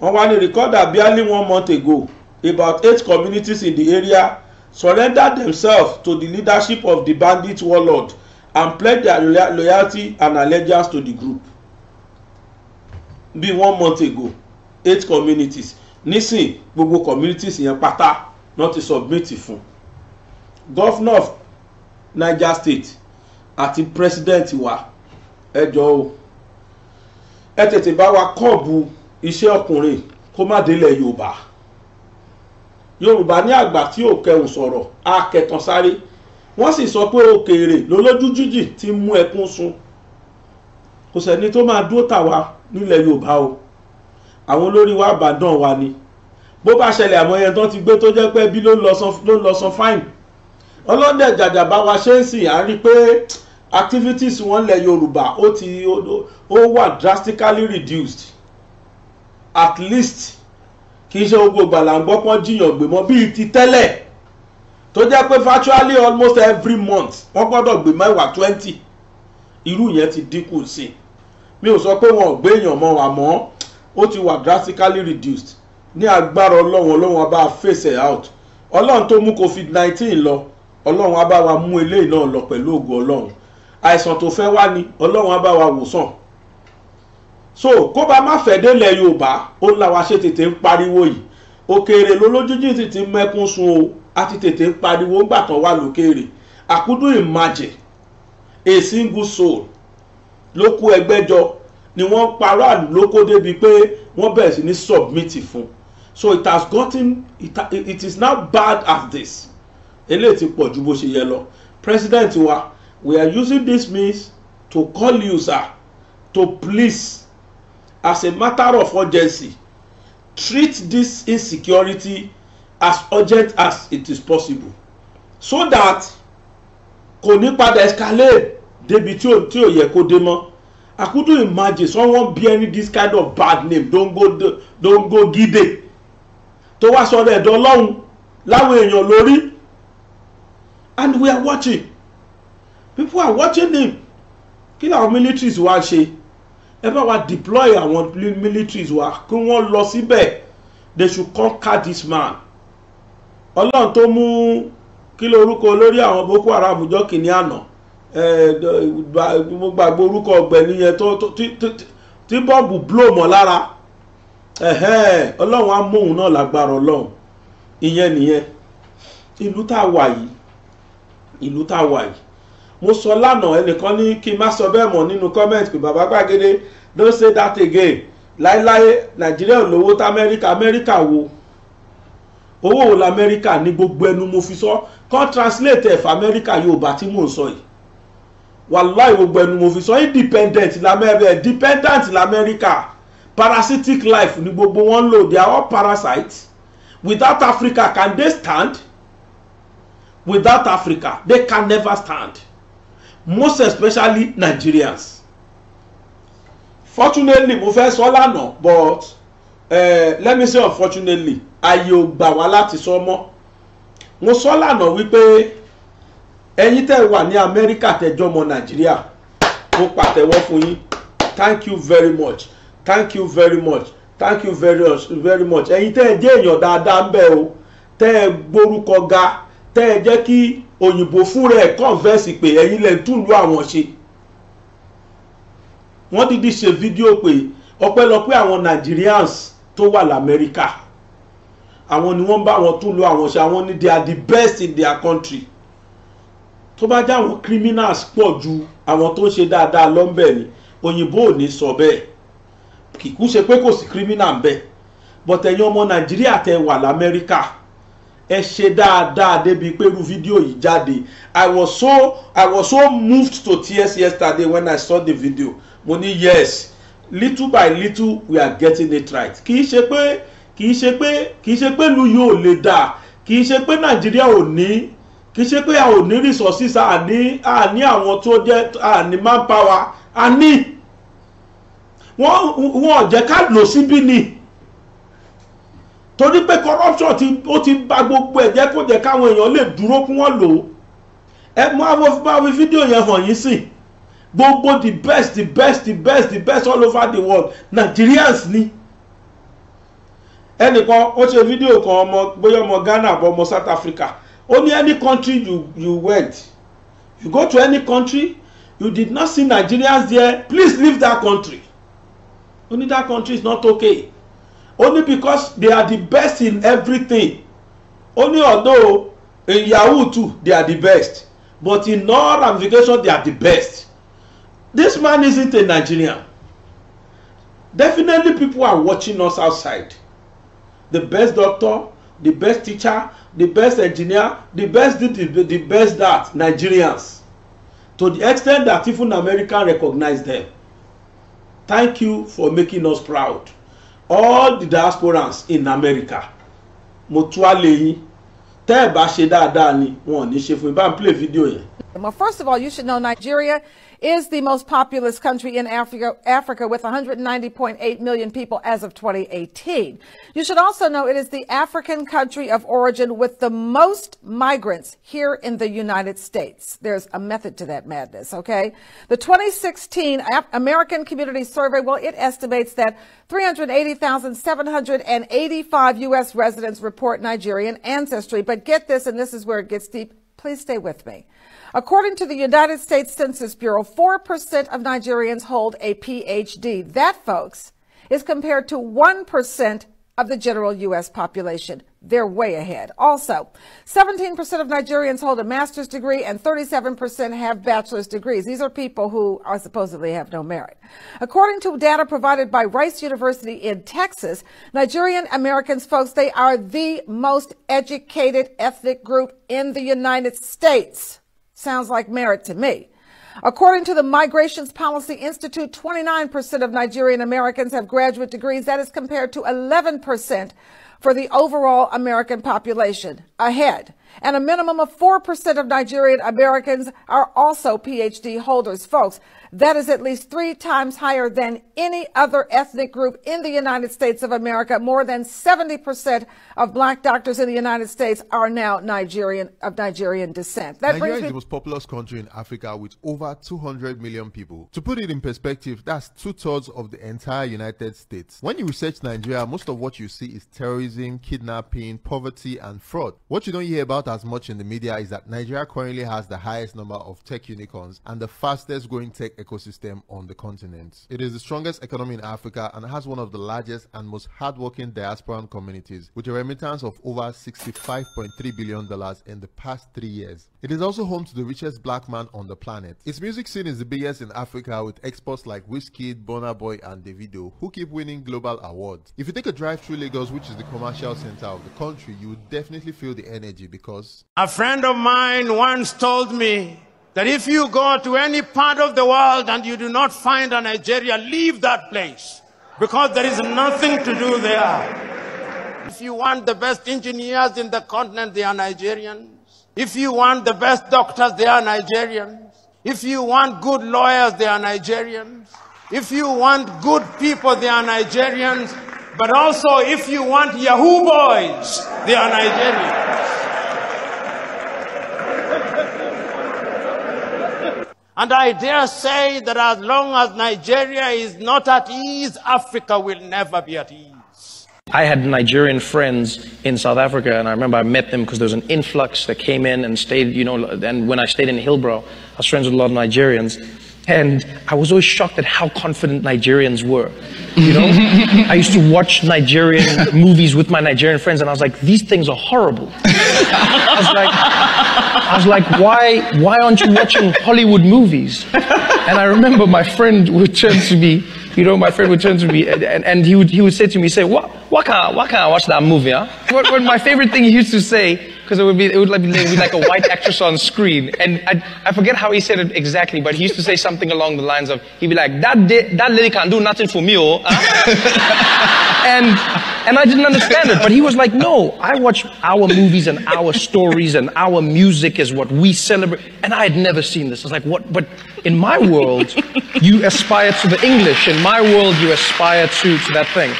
wọ́n wá ní recorder barely 1 month ago about 8 communities in the area surrendered themselves to the leadership of the bandit warlord and pledged their loyalty and allegiance to the group. Bí 1 month ago 8 communities nísìn gbogbo communities yẹn pátá náà ti submit fún governor of Niger State àti president wa ẹ jọ̀ọ́ o ẹ tètè bá wa kọ́ọ̀bù iṣẹ́ ọkùnrin kó má délẹ̀ Yorùbá ní àgbà tí ò kẹhùn sọ̀rọ̀ akẹtàn sáré wọ́n sì sọ pé òkèèrè lólójú jíjì ti mú ẹkún sun kò sẹ́ni tó máa dúró tà wá nílẹ̀ Yorùbá o àwọn olórí wa àbàdàn wa ni bó bá ṣẹlẹ̀ àmọ́ yẹn tán ti gbé tó jẹ́ pé bí ló ń lọ san fine ọlọ́dẹ jàjàbá wa ṣe ń sìn à ń rí pé activities wọn lẹ̀ Yorùbá ó wà drastically reduced at least kì í ṣe gbogbo ìgbàlà ń gbọ́ pọ́n jiyàn gbé mọ́ bíi ti tẹ́lẹ̀ tó jẹ́ pé virtually almost every month wọ́n gbọ́dọ̀ gbé mẹ́wàá 20 irú yẹn ti dínkù sí i mi ò sọ pé wọn ò gbé èèyàn mọ́ wa mọ́ ó ti wà drastically reduced ní agbára Ọlọ́run á bá face out Ọlọ́run tó mú COVID-19 lọ Ọlọ́run á bá wa mú eléyìí náà lọ pẹ̀lú ògo Ọlọ́run àìsàn tó fẹ́ wá ní Ọlọ́run á bá wa wòsàn so kó bá má fẹ́ délẹ̀ Yorùbá ó láwa ṣe tètè ń pariwo yìí òkèèrè lólójújì ti ti mẹ́kún sun o àti tètè ń pariwo ńgbà tán wà lókèèrè I couldn't imagine a single soul ló kó ẹgbẹ́jọ ni wọ́n parọ́ àlùlókó débi pé wọ́n bẹ̀rẹ̀ sí ní submit fún so it is now bad as this eléyìí ti pọ̀ ju bó ṣe yẹ lọ president wa we are using this means to call you sir to please as a matter of urgency treat this insecurity as urgent as it is possible so that kò ní padà escalate débi tí ò yẹ kó dé mọ́. I couldn't imagine someone bearing this kind of bad name don't go gide tó wá sọ̀rọ̀ ẹ̀dọ̀ Ọlọ́run láwọn èèyàn lórí and we are watching people are watching him kí làwọn militaries wa ṣe ẹ bá wa deploy àwọn militaries wa kí wọ́n lọ síbẹ̀ they should conquer this man Ọlọ́run tó mú kí lórúkọ olórí àwọn Boko Haram jọ́ kìíní àná mo gbàgbé orúkọ ọ̀gbẹ́ni yẹn tí bọ́ọ̀bù blow mọ́ lára Ọlọ́run á móhun náà lágbára Ọlọ́run ìyẹn nìyẹn ìlú tá a wà yìí mo sọ lánàá ẹnìkan ní kí n má sọ bẹ́ẹ̀ mọ́ nínú comment pé bàbá Gbàgede don't say that again láéláé Nàìjíríà lówó tá Amẹ́ríkà wo owó wo l'Amẹ́ríkà ní gbogbo ẹnu mo fi sọ kàn translate ẹ̀ fún Amẹ́ríkà Yorùbá tí mò ń sọ yìí wàláì gbogbo ẹnu mo fi sọ dependent l'Amẹ́ríkà parasitic life ni gbogbo wọn lò they are all parasites without Africa can they stand without Africa they can never stand most especially Nigerians fortunately mo fẹ́ sọ lánàá but let me say unfortunately ayé ò gbà wá láti sọ mọ́ mo sọ lánàá wípé ẹ̀yin tẹ́ wà ní Amẹ́ríkà tẹ́jọ́ ọmọ Nàìjíríà mo pàtẹ́wọ́ fún yín thank you very much thank you very much thank you very much ẹ̀yin tẹ́ jẹ́ èèyàn dáadáa ń bẹ o tẹ́ ẹ gbórúkọ ga tẹ́ ẹ jẹ́ kí òyìnbó fúnra ẹ̀ converse pé ẹ̀yin lẹ tún lu àwọn ṣe. Wọ́n dídí ṣe fídíò pé ọpẹ́lọpẹ́ àwọn Nigerians tó wà l'Amẹ́ríkà àwọn ni wọ́n bá wọn tún lu àwọn ṣe, àwọn ni they are the best in their country. Tó bá jẹ́ àwọn criminals pọ̀ ju àwọn tó ń ṣe dáadáa lọ́nbẹ̀ ni òyìnbó ò ní sọ bẹ́ẹ̀. Kìkú ṣe pé kò sí criminal bẹ́ẹ̀ but ẹ̀yin ọmọ Nàìjíríà tẹ́ wà l'Amẹ́ríkà ẹ ṣe dáadáa débi pé irú fídíò yìí jáde. I was so moved to tears yesterday when I saw the video. Mo ní yes, little by little we are getting it right. Kì í ṣe pé lu yóò lè dà, kì í ṣe pé Nàìjíríà ò ní, kì í ṣe pé a ò ní resources, a ní àwọn tó jẹ́ a ní manpower, a ní wọ́n jẹ́ ká lò síbí ni. Torí pé corruption ó ti bà gbogbo ẹ̀ jẹ́ kó jẹ́ káwọn èèyàn lè dúró kí wọ́n lò ó. Ẹ mú àwọn fídíò yẹn hàn yín sí. Gbogbo the best all over the world Nigerians ni. Ẹnìkan ó ṣe fídíò kan ọmọ bóyá ọmọ Ghana àbọ̀ ọmọ South Africa. Ó ní any country you went, you go to any country, you did not see Nigerians there, please leave that country. Only that country is not okay. Only because they are the best in everything. Only although in Yahoo too they are the best, but in all ramifications they are the best. This man isn't a Nigerian. Definitely people are watching us outside. The best doctor, the best teacher, the best engineer, the best that Nigerians. To the extent that even America recognize them. Thank you for making us proud. All the diasporans in America. Mo tú àlè yín. Tẹ́ ẹ bá ṣe dáadáa ni wọ́n ò ní ṣe fún yín. Bá ń play video yẹn. Well, first of all, you should know Nigeria is the most populous country in Africa with 190.8 million people as of 2018. You should also know it is the African country of origin with the most migrants here in the United States. There's a method to that madness, okay? The 2016 American Community Survey, well, it estimates that 380,785 U.S. residents report Nigerian ancestry. But get this, and this is where it gets deep. Please stay with me. According to the United States Census Bureau, 4% of Nigerians hold a PhD. That, folks, is compared to 1% of the general U.S. population. They're way ahead. Also, 17% of Nigerians hold a master's degree and 37% have bachelor's degrees. These are people who are supposedly have no merit. According to data provided by Rice University in Texas, Nigerian Americans, folks, they are the most educated ethnic group in the United States. Sounds like merit to me. According to the Migrations Policy Institute, 29% of Nigerian Americans have graduate degrees. That is compared to 11% for the overall American population. Ahead. And a minimum of 4% of Nigerian Americans are also PhD holders. Folks, that is at least 3 times higher than any other ethnic group in the United States of America. More than 70% of black doctors in the United States are now of Nigerian descent. Nigeria is the most populous country in Africa with over 200 million people. To put it in perspective, that's 2/3 of the entire United States. When you research Nigeria, most of what you see is terrorism, kidnapping, poverty, and fraud. What you don't hear about as much in the media is that Nigeria currently has the highest number of tech unicorns and the fastest growing tech ecosystem on the continent. It is the strongest economy in Africa and has one of the largest and most hardworking diasporan communities with a remittance of over $65.3 billion in the past 3 years. It is also home to the richest black man on the planet. Its music scene is the biggest in Africa with exports like Wizkid, Burna Boy, and Davido, who keep winning global awards. If you take a drive through Lagos, which is the commercial center of the country, you will definitely feel the energy because a friend of mine once told me that if you go to any part of the world and you do not find a Nigeria, leave that place because there is nothing to do there. If you want the best engineers in the continent, they are Nigerians. If you want the best doctors, they are Nigerians. If you want good lawyers, they are Nigerians. If you want good people, they are Nigerians. But also, if you want Yahoo boys, they are Nigerians. And I dare say that as long as Nigeria is not at ease, Africa will never be at ease. I had Nigerian friends in South Africa, and I remember I met them because there was an influx that came in and stayed, you know, and when I stayed in Hillbrow, I was friends with a lot of Nigerians. And I was always shocked at how confident Nigerians were. You know, I used to watch Nigerian movies with my Nigerian friends, and I was like, these things are horrible. I was like, why aren't you watching Hollywood movies? And I remember my friend would turn to me, you know, and he would say to me, why can't I watch that movie, huh? What my favorite thing he used to say, because it would be like a white actress on screen, and I forget how he said it exactly, but he used to say something along the lines of, he'd be like, that lady can't do nothing for me, oh. And I didn't understand it, but he was like, no, I watch our movies and our stories and our music is what we celebrate, and I had never seen this. I was like, what? But in my world, you aspire to the English. In my world, you aspire to that thing.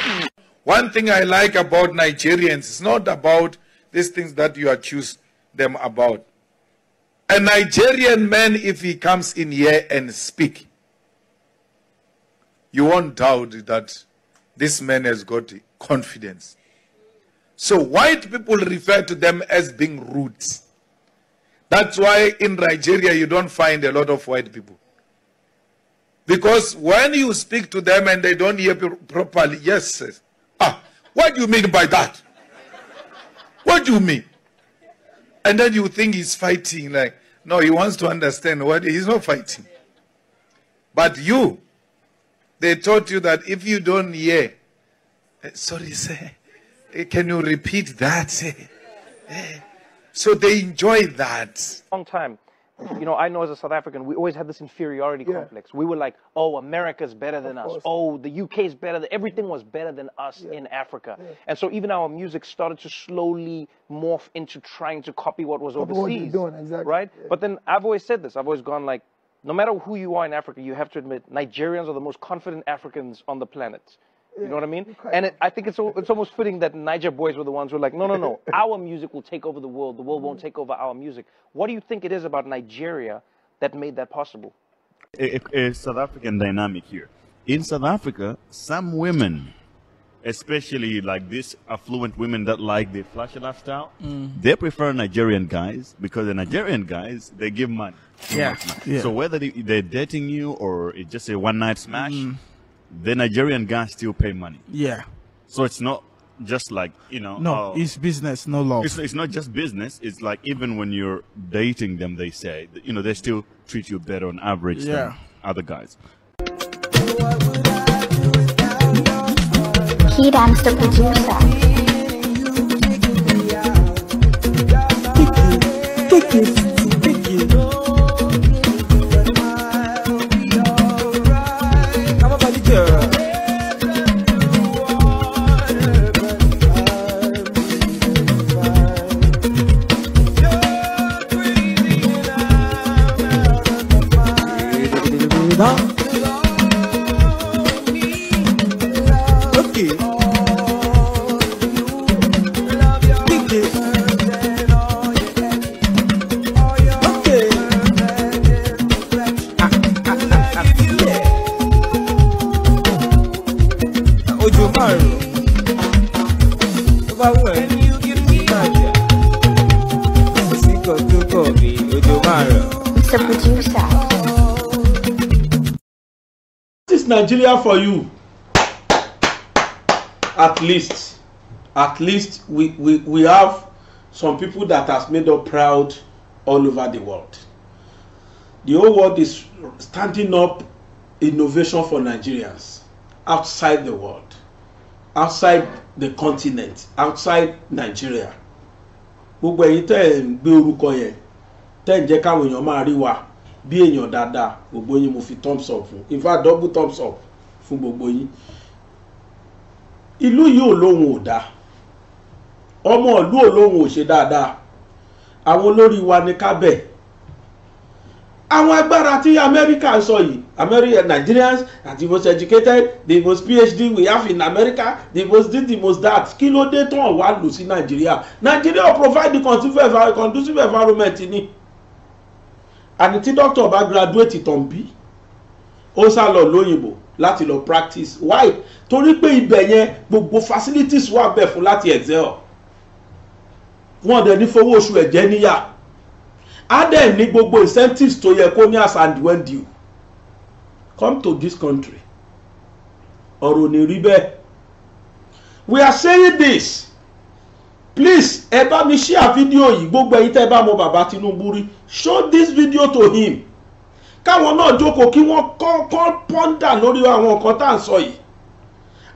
One thing I like about Nigerians is not about these things that you accuse them about. A Nigerian man, if he comes in here and speak, you won't doubt that this man has got confidence. So white people refer to them as being rude. That's why in Nigeria you don't find a lot of white people. Because when you speak to them and they don't hear properly, yes, what do you mean by that? What do you mean? And then you think he's fighting, like, no, he wants to understand what he's not fighting. But they taught you that if you don't hear, sorry, sir, can you repeat that? So they enjoy that. Long time. You know, I know as a South African, we always had this inferiority complex. We were like, oh, America's better than us. Oh, the UK is better. Everything was better than us in Africa. And so even our music started to slowly morph into trying to copy what was overseas. What you're doing, exactly. Right? But then I've always said this. I've always gone like, no matter who you are in Africa, you have to admit Nigerians are the most confident Africans on the planet. You know what I mean? And I think it's almost fitting that Niger boys were the ones who were like, no, our music will take over the world won't take over our music. What do you think it is about Nigeria that made that possible? A South African dynamic here. In South Africa, some women, especially like these affluent women that like the flashy lifestyle, they prefer Nigerian guys because the Nigerian guys, they give money. Yeah. So whether they're dating you or it's just a one-night smash, the Nigerian guys still pay money. Yeah. So it's not just like, you know. No, it's business, no love. It's not just business. It's like even when you're dating them, they say, you know, they still treat you better on average than other guys. P-Dam's the producer. This is Nigeria for you. At least we have some people that has made us proud all over the world. The whole world is standing up innovation for Nigerians outside the world, outside the continent, outside Nigeria. Gbogbo ẹ̀yin tẹ́ ń gbé orúkọ yẹn, tẹ́ ń jẹ́ káwọn èèyàn máa rí wa bí èèyàn dáadáa, gbogbo yín mo fi thumbs up fún. In fact, double thumbs up fún gbogbo yín. Ìlú yìí ò lóhun ò dáa. Ọmọ ìlú ò lóhun ò ṣe dáadáa. Àwọn olórí wa ní ká bẹ̀. Àwọn agbára tí America sọ yìí, Nigerians are the most educated, the most PhD we have in America, the most this, the most that. Kí ló dé tán wá lù sí Nigeria? Nigeria provide the conducive environment ni. And tí doctor bá graduate tán bí, ó sá lọ lóyìnbó láti lọ practice. Why? Torí pé ibẹ̀ yẹn gbogbo facilities wà bẹ̀ fún láti excel. Wọ́n dẹ̀ ní fowó oṣù ẹ̀jẹ̀ níyà. Á dẹ̀ ní gbogbo incentives tó yẹ kó ní as and when due. Come to this country. Ọ̀rọ̀ ní rí bẹ́ẹ̀. We are saying this. Please, ẹ bá mi share video yìí. Gbogbo ẹ̀yin tẹ́ bá mọ̀ bàbá Tinunbu rí. Show this video to him. Káwọn náà jókòó kí wọ́n kọ́ ponder lórí àwọn nǹkan tá à ń sọ yìí.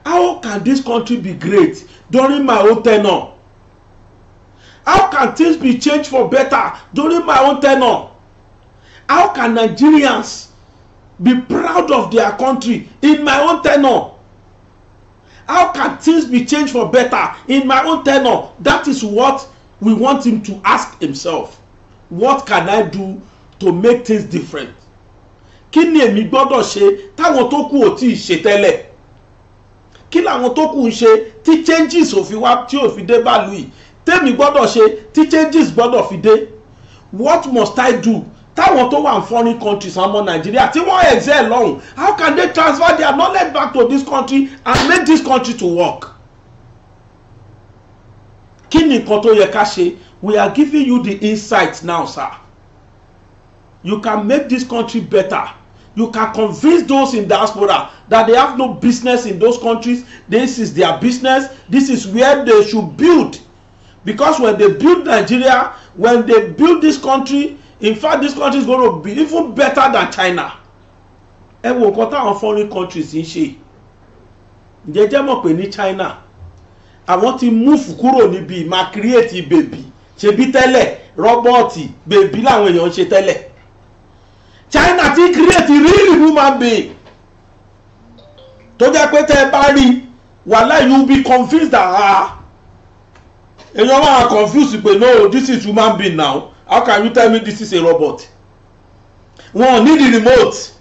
How can this country be great during my own tenure? How can things be changed for better during my own tenure? How can Nigerians be proud of their country in my own tenure? How can things be changed for better in my own tenure? That is what we want him to ask himself. What can I do to make things different? Kí ni èmi gbọ́dọ̀ ṣe táwọn tó kù ò tí ì ṣe tẹ́lẹ̀? Kí làwọn tó kù ń ṣe tí changes ò fi wá tí ò fi dé bá lu yìí? Tèmi gbọ́dọ̀ ṣe tí changes gbọ́dọ̀ fi dé. What must I do? Táwọn tó wà ní foreign countries àmọ́ Nigeria tí wọ́n excel lọ́hùn, how can they transfer their knowledge back to this country and make this country to work? Kí ni nǹkan tó yẹ ká ṣe? We are giving you the insights now, sir. You can make this country better. You can convince those in diaspora that they have no business in those countries. This is their business. This is where they should build. Because when they build Nigeria, when they build this country, in fact, this country is going to be even better than China. Ẹ wo nǹkan táwọn foreign countries ń ṣe. Ǹjẹ́ jẹ́ mọ̀ pé ní China, àwọn ti move kúrò níbi máa create baby. Ṣebí tẹ́lẹ̀ rọ́bọ̀tì baby làwọn èèyàn ń ṣe tẹ́lẹ̀. China ti create real human being. Tó jẹ́ pé tẹ́ bá rí wàhálà you be convinced that èèyàn máa confused pé no, this is human being now. How can you tell me this is a robot? Wọ́n need the remote.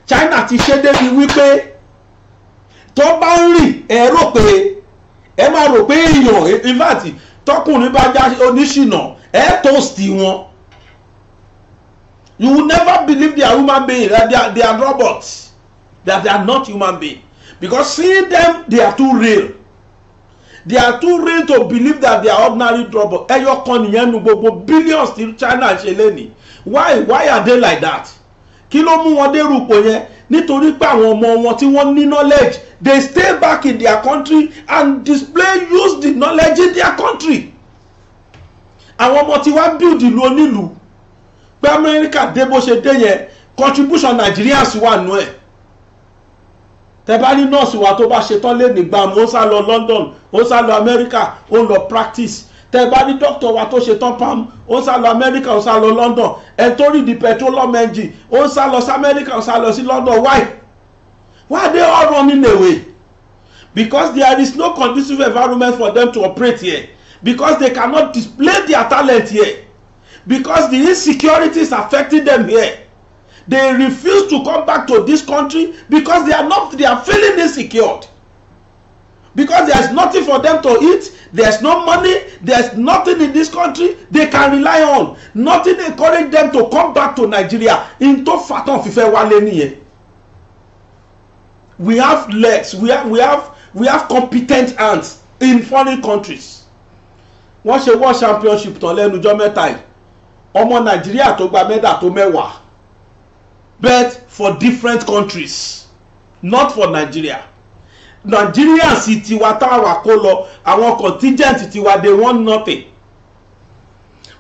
China ti ṣe débi wípé tó bá ń rìn ẹ rò pé ẹ máa rò pé èèyàn in fact tọkùnrin bá já oníṣìnà ẹ toast wọn. You will never believe they are human beings, that they are robots, that they are not human beings. Because seeing them, they are too real. They are too real to believe that they are ordinary robots. Ẹyọ kan nìyẹn nu gbogbo billions tí China ṣe lẹ́nìí. Why are they like that? Kí ló mú wọn dé rúpò yẹn? Nítorí pé àwọn ọmọ wọn tí wọ́n ní knowledge, they stay back in their country and use the knowledge in their country. Àwọn ọmọ tí wá build ìlú onílùú. Pé America dé bó ṣe dé yẹn, contribution Nigerians wà nù ẹ̀. Tẹ́ bá ní nọ́ọ̀sì wa tó bá ṣe tán lé nígbà mo sá lọ London, ó sá lọ America, ó lọ practice. Tẹ́ bá ní doctor wa tó ṣe tán pam, ó sá lọ America, ó sá lọ London. Ẹ tó rí di petroleum engine, ó sá lọ sí America, ó sá lọ sí London. Why? Why are they all running away? Because there is no conducive environment for them to operate here. Because they cannot display their talent here. Because the insecurity is affecting them here. They refuse to come back to this country because they are feeling insecure. Because there is nothing for them to eat, there's no money, there's nothing in this country they can rely on. Nothing encourage them to come back to Nigeria. Into fatan fife wale niye. We have legs, we have competent hands in foreign countries. Wọ́n ṣe world championship tán lẹ́nu ọjọ́ mẹ́ta yìí. Ọmọ Nigeria tó gba mẹ́dà tó mẹ́wàá. But for different countries, not for Nigeria. Nigerians tiwa táwa kó lọ, àwọn contingent tiwa they want nothing.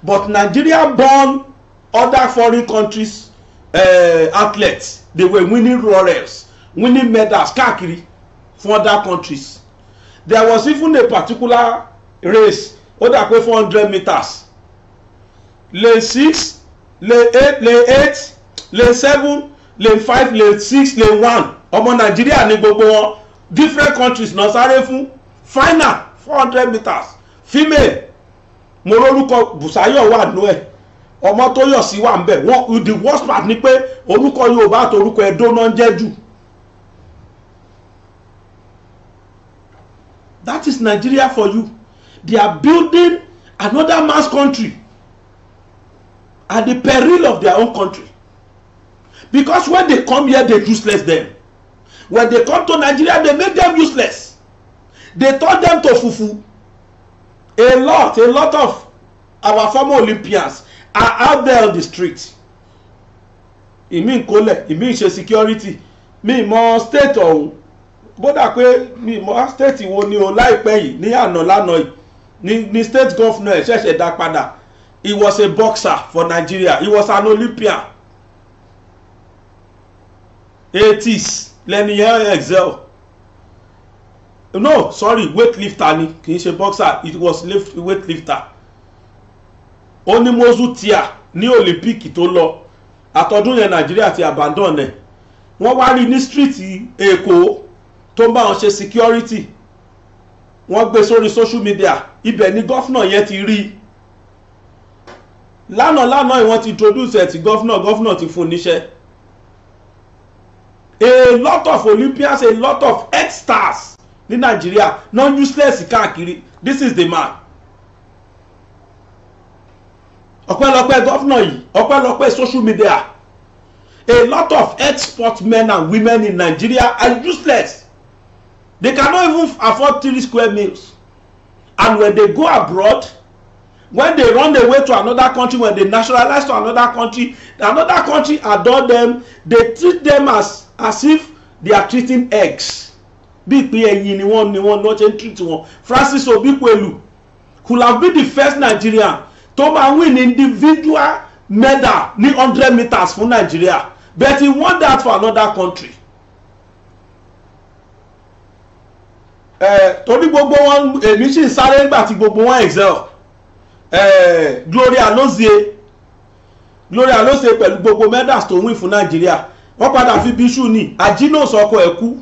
But Nigeria born other foreign countries athletes, they were winning laurels, winning medals káàkiri for other countries. There was even a particular race, ó dà pé 400 meters. Lane 6, lane 8, lane 8, lane 7, lane 5, lane 6, lane 1. Ọmọ Nigeria ní gbogbo wọn. Different countries náà sáré fún final 400 meters. Female, mo lórúkọ Bùsáyọ̀ wà nú ẹ̀. Ọmọ tó yọ̀ sí wà ń bẹ̀. The worst part ni pé orúkọ Yorùbá àti orúkọ Ẹdó náà ń jẹ́ jù. That is Nigeria for you. They are building another man's country at the peril of their own country. Because when they come here, they useless them. When they come to Nigeria, they make them useless. They turn them to fufu. A lot of our former Olympians are out there on the street. It mean kole, it mean security. Me mo state on. Bódà pé mi mo state wo ni o láìpẹ́ yìí ní àná lánàá yìí ni state governor ṣẹ̀ṣẹ̀ dá padà. He was a boxer for Nigeria. He was an Olympian. 80s lẹ́ni yẹn excel. No, sorry, weightlifter ni kì í ṣe boxer. It was weightlifter. Ó ní mozu tia ní Olympic tó lọ. Àtọdún yẹn Nigeria ti abandon ẹ̀. Wọ́n wá rí ní street Èkó tó ń bá wọn ṣe security. Wọ́n gbé sórí social media. Ibẹ̀ ni governor yẹn ti rí. Lánàá wọ́n ti introduce ẹ̀ tí governor ti fún níṣẹ́. A lot of Olympians, a lot of ex-stars ní Nigeria non-useless káàkiri. This is the man. Ọpẹ́lọpẹ́ governor yìí, ọpẹ́lọpẹ́ social media. A lot of ex-sport men and women in Nigeria are useless. They cannot even afford 3 square meals. And when they go abroad, when they run away to another country, when they nationalize to another country adore them. They treat them as if they are treating eggs. Bí pé ẹyin ni wọ́n not treat wọn. Francis Obikwelu could have been the first Nigerian to win individual medal ní 100 meters for Nigeria, but he won that for another country. Torí gbogbo wọn èmi sì ń sáré nígbà tí gbogbo wọn excel. Gloria Lozie pẹ̀lú gbogbo medals tó win fún Nigeria. Wọ́n padà fi bíṣù ní Ajinos ọkọ̀ ẹ̀ kú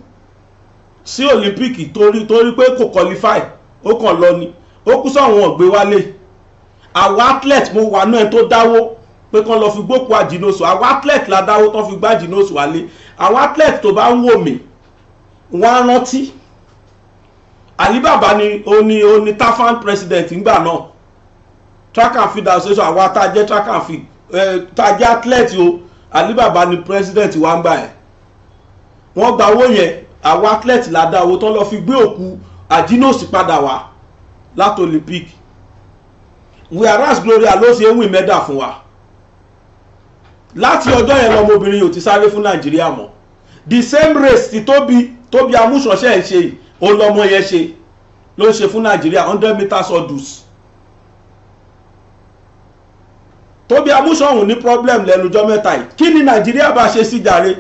sí Olympic torí pé kò qualify, ó kàn lọ ni, ó kú sọ́wọ́n ọ̀gbé wálé. Àwọn athlete mo wà náà tó dáwó pé kán lọ fi gbókù Ajinos, àwọn athlete la dáwó tán fi gbá Ajinos wálé. Àwọn athlete tó bá ń wò mí wọ́n rántí Alibaba ni oni Tafan president ńgbà náà. Track and field association àwọn atajẹ́ track and field tajẹ́ athlete o Alibaba ni president wa ń gbà ẹ̀. Wọ́n gba owó yẹn àwọn athlete la dá owó tán lọ fi gbé òkú Ajinos padà wá láti Olympic. Whereas Gloria ló ṣe win medal fún wa. Láti ọjọ́ yẹn lọmọbìnrin yóò ti sáré fún Nàìjíríà mọ́. The same race ti Tóbi Amúṣọṣẹ́ ń ṣe ó lọ́mọ yẹn ṣe ló ń ṣe fún Nàìjíríà 100 meters hurdles. Tóbi Amúṣọ̀hún ní problem lẹ́nujọ́ mẹ́ta yìí. Kí ni Nàìjíríà bá ṣe sí jàre?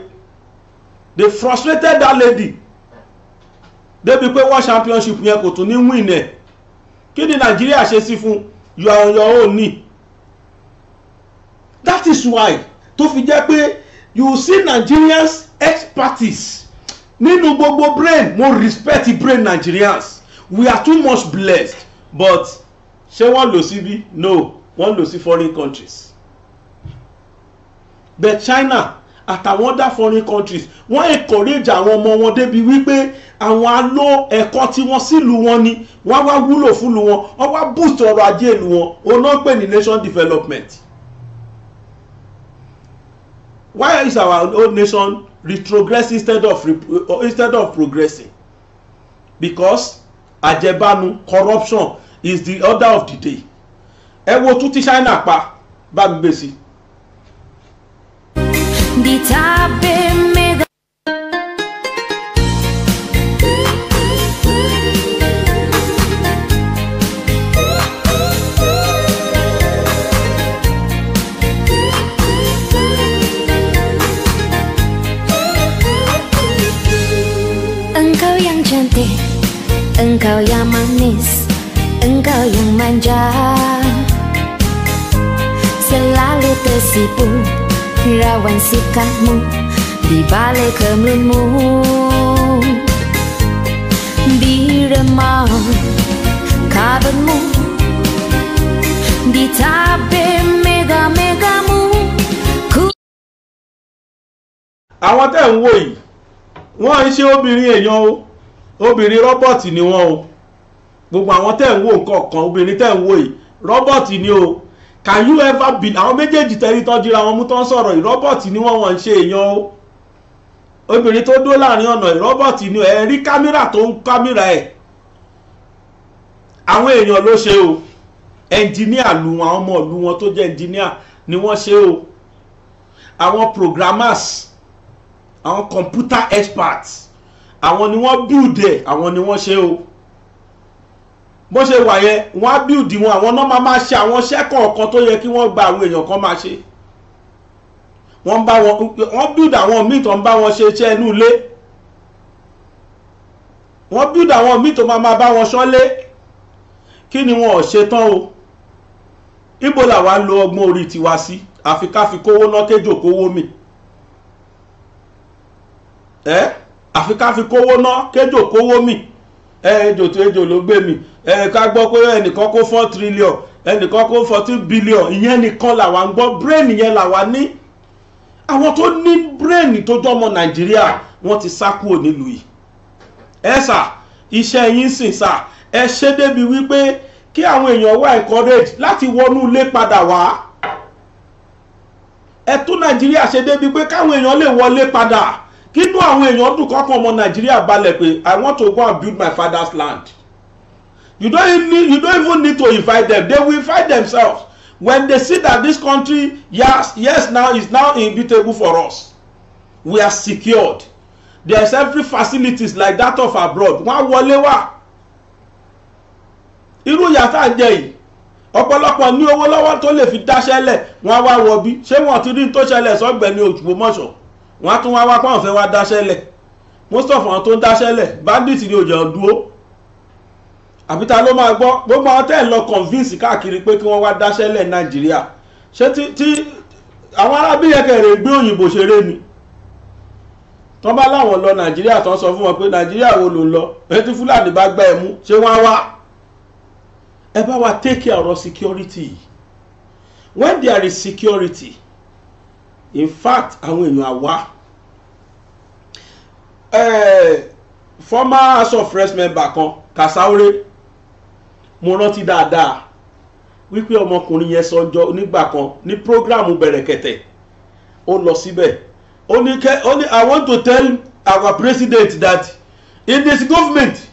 They frustrated that lady. Débi pé world championship yẹn kò tún ní win ẹ̀. Kí ni Nàìjíríà ṣe sí fún? You are on your own ni. That is why tó fi jẹ́ pé you see Nigerians expertise nínú gbogbo brain. Mo respect brain Nigerians. We are too much blessed. But ṣé wọ́n lò síbí? No. Wọ́n lò sí foreign countries. But China àtàwọn other foreign countries wọ́n encourage àwọn ọmọ wọn débi wípé àwọn aló ẹ̀kọ́ tí wọ́n sílùú wọn ni wọ́n wá wúlò fúnlùú wọn, wọ́n wá boost ọrọ̀ ajé ìlú wọn. Òun náà pè ní nation development. Why is our old nation retrogressing instead of progressing? Because àjẹbánu, corruption is the order of the day. Ẹ wo tún tí China pa bá mi gbé sí. Engkau yang cantik, engkau yang manis, engkau yang manja, selalu tersipu rawan sikapmu di balik kemlunmu, di remah kabinmu, di tabir mega-megamu. Àwọn tẹ́ ń wò yìí wọ́n ń ṣe obìnrin èèyàn o, obìnrin rọ́bọ̀tì ni wọ́n o. Gbogbo àwọn tẹ́ ń wò nǹkan kan obìnrin tẹ́ ń wò yìí rọ́bọ̀tì ni o. Can you ever be àwọn méjèèjì tẹ́rí tọ́jú ra wọn mú tán sọ̀rọ̀ yìí rọ́bọ̀tì ni wọ́n ń ṣe èèyàn o. obìnrin tó dó láàrin ọ̀nà robot ni ẹ rí kámẹ́rà tó ń kámẹ́rà ẹ̀ àwọn èèyàn ló ṣe o ẹnjìníà lu wọn àwọn ọmọ ìlú wọn tó jẹ́ ẹnjìníà ni wọ́n ṣe o àwọn programmers àwọn computer experts àwọn ni wọ́n build ẹ̀ àwọn ni wọ́n ṣe o bó ṣe wà yẹn wọ́n á build wọn àwọn náà máa ṣe àwọn iṣẹ́ kọ̀ọ̀kan tó yẹ kí wọ́n gba àwọn èèyàn kan máa ṣe wọ́n build àwọn míì tó ń bá wọn ṣe iṣẹ́ inú ilé wọ́n build àwọn míì tó máa bá wọn ṣọ́lé kí ni wọn ò ṣe tán o ibo làwa ń lo ọgbọ́n orí tiwa sí àfi ká fi kówó ná kéjò kówó mi àfi ká fi kówó ná kéjò kówó mi ejò tó ejò ló gbé mi ká gbọ́ pé ẹnìkan kó 4 trillion ẹnìkan kó 14 billion ìyẹn nìkan làwa ń gbọ́ brain yẹn làwa ní àwọn tó ní brain tó jọmọ Nàìjíríà wọ́n ti sá kúrò nílùú yìí sà iṣẹ́ yín sìn sà ẹ ṣe débi wípé kí àwọn èèyàn wá encourage láti wọnú ilé padà wá ẹ tún Nàìjíríà ṣe débi pé káwọn èèyàn lè wọlé padà kínú àwọn èèyàn dùn kọ́kàn ọmọ Nàìjíríà balẹ̀ pé I want to go and build my father's land. You don't even need to invite them. They will invite themselves when they see that this country yes now is now inevitable for us. We are secured. There is every facilities like that of abroad. Wọ́n wọlé wá irú yàtá jẹ yìí ọ̀pọ̀lọpọ̀ ní owó lọ́wọ́ tó lè fi dáṣẹ́lẹ̀ wọ́n wá wọ bí ṣé wọ́n ti rí tó ṣẹlẹ̀ sọ́gbẹ̀ni Ògbómọ̀ṣọ́ wọ́n tún wá pọ́n fẹ́ wá dáṣẹ́lẹ̀ most of àwọn tó ń dáṣẹ́lẹ̀ bandit ni òjò dúró àbíta ló máa gbọ́ gbogbo àwọn tẹ́ ẹ̀ lọ convince káàkiri pé kí wọ́n wá dáṣẹ́lẹ̀ Nàìjíríà ṣé tí àwọn arábíyẹ kẹrẹ gbé òyìnbó ṣeré ni tọ́ bá láwọn lọ Nàìjíríà tán sọ fún wọn pé Nàìjíríà wo ló ń lọ etí Fúlàní bá gbá ẹ mú ṣé wọ́n á wá ẹ bá wa take care of security. When there is security, in fact àwọn èèyàn àwa former House of Reps member kan Kasaure mo rántí dáadáa wípé ọmọkùnrin yẹn sọjọ́ nígbà kan ní program Bẹ̀rẹ̀kẹ̀tẹ̀ ó lọ síbẹ̀ ó ní I want to tell our president that in this government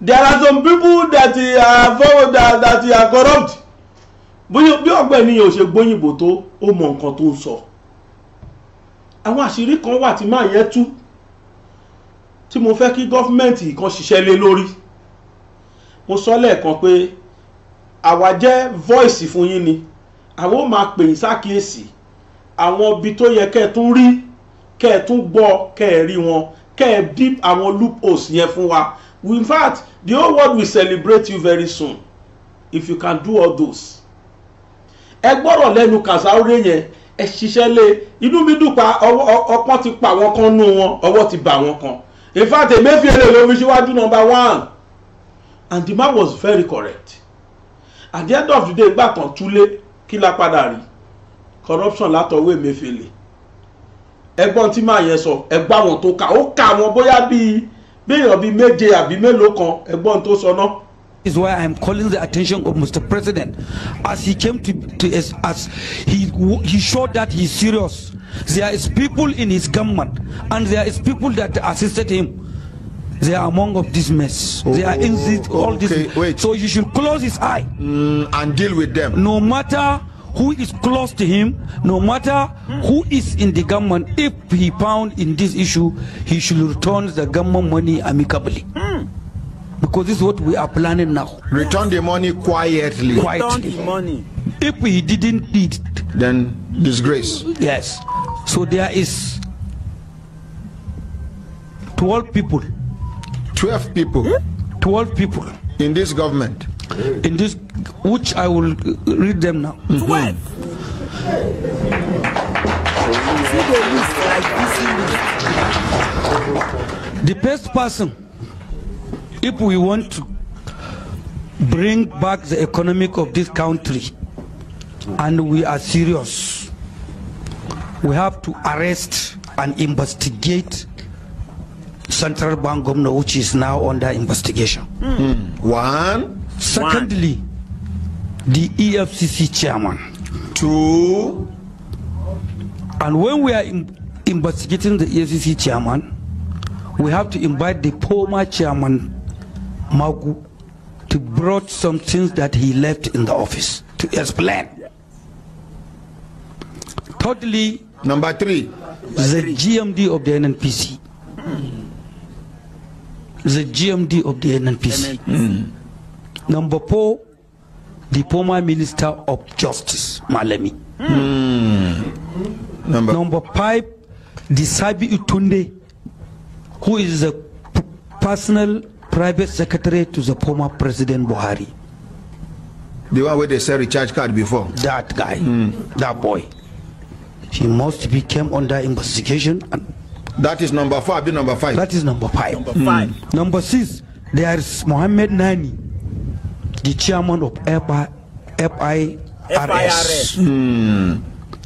there are some people that are corrupt. Bí ọ̀gbẹ́ni yẹn ò ṣe gbóyìnbó tó ó mọ nǹkan tó ń sọ. Àwọn àṣírí kan wà tí máa yẹn tú tí mo fẹ́ kí gọ́fìmẹ̀ntì kan ṣiṣẹ́ lé lórí. Mo sọ lẹ́ẹ̀kan pé àwa jẹ́ voice fún yín ni àwọn ò máa pè yín sákìyèsí àwọn ibi tó yẹ kẹ́ ẹ tún rí kẹ́ ẹ tún gbọ́ kẹ́ ẹ rí wọn kẹ́ ẹ deep àwọn loopholes yẹn fún wa. In fact, the whole world will celebrate you very soon if you can do all those. Ẹ gbọ́rọ̀ lẹ́nu Kasaure yẹn ẹ ṣiṣẹ́ lé inú mi dùn pa ọpọ́n ti pa àwọn kan nú wọn ọwọ́ ti bà wọn kan. In fact, Emefiele ló fi síwájú number 1 and the man was very correct. At the end of the day gbà tán túlé kí la padà rí corruption látọwọ́ Emefiele. Ẹgbọ́n tí máa yẹn sọ ẹgbà wọn tó kà ó kà wọn bóyá bíi méje àbí mélòó kan ẹgbọ́n tó sọ náà. Is why I am calling the attention of Mr. President as he came to as he showed that he is serious. There is people in his government and there is people that assisted him. They are among of this mess. They are in this, all this. Wait. So you should close his eye and deal with them. No matter who is close to him, no matter who is in the government, if he found in this issue, he should return the government money amicably. Because this is what we are planning now. Return the money quietly. Return the money. If he didn't need it, then disgrace. Yes. So there is 12 people. 12 people. 12 people in this government. In this, which I will read them now. 12. The first person, if we want to bring back the economic of this country, and we are serious, we have to arrest and investigate Central Bank governor, which is now under investigation. One. Secondly, the EFCC chairman. Two. And when we are investigating the EFCC chairman, we have to invite the former chairman, Magu, to brought some things that he left in the office to explain. Thirdly, Number 3. the GMD of the NNPC. The GMD of the NNPC. Number 4, the former Minister of Justice, Malemi. Number 5, the Sabi Utunde, who is the personal private secretary to the former President Buhari. The one where they sell recharge card before. That guy, that boy. He must become under investigation. And that is number 4, be number 5. that is number 5. Number 6, there is Mohammed Nani, the chairman of FIRS.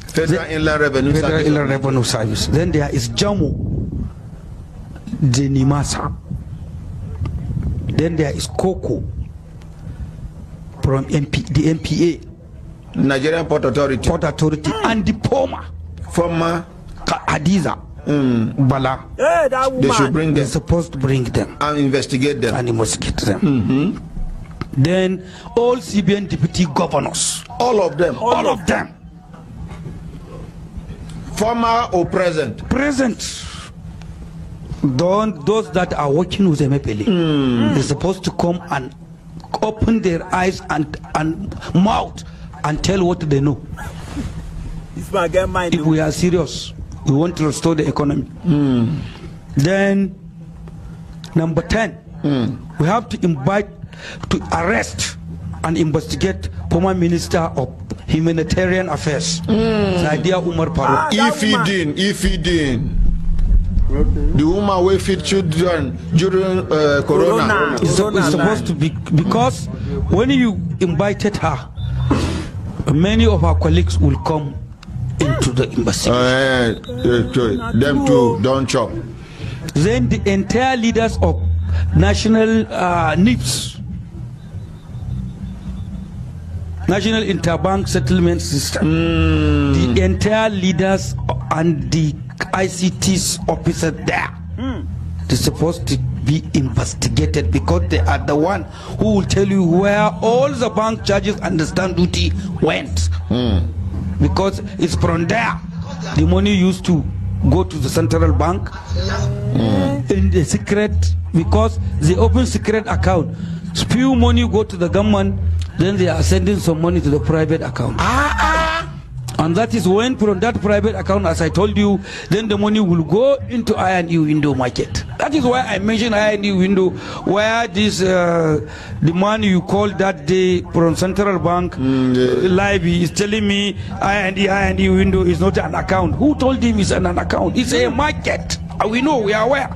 Federal Inland Revenue Federal Service. Inland Revenue Service. Then there is Jamo, the Nimasa. Then there is Koko from the MPA. Nigerian Port Authority. And the former Hadiza Bala. They should bring them. They're supposed to bring them and investigate them. Then all CBN deputy governors. All of them. All of them. Former or present? Present. Those that are working with MPLA, they're supposed to come and open their eyes and mouth and tell what they know. If we are serious, we want to restore the economy. Then, number 10, we have to invite to arrest and investigate former Minister of Humanitarian Affairs, Saidia Umar Faruk. If he didn't. The woman will feed children during Corona. It's supposed to be, because when you invited her, many of our colleagues will come into the investigation. Them too, don't chop. Then the entire leaders of national NIPS, National Interbank Settlement System, the entire leaders and the ICT's officer there, they're supposed to be investigated, because they are the one who will tell you where all the bank charges and the stamp duty went. Because it's from there the money used to go to the central bank in the secret, because they open secret account. Few money go to the government, then they are sending some money to the private account. And that is when from that private account, as I told you, then the money will go into I&E window market. That is why I mentioned I&E window, where this the man you called that day from central bank live is telling me I&E window is not an account. Who told him it's an account? It's a market. We know, we are aware,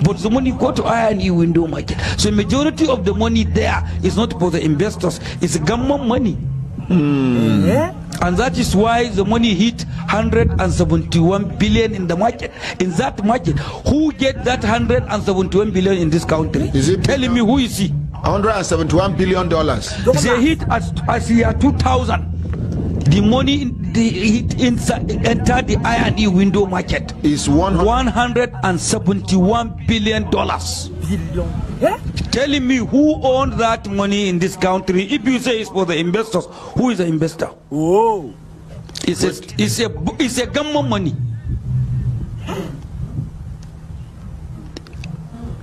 but the money go to I&E window market. So majority of the money there is not for the investors, it's government money. And that is why the money hit 171 billion in the market. In that market, who get that 171 billion in this country? Is it telling me who is he? $171 billion. They hit as year 2000. The money entered the I&E window market is $171 billion. Telling me who owned that money in this country. If you say it's for the investors, who is the investor? Whoa. It's a government money.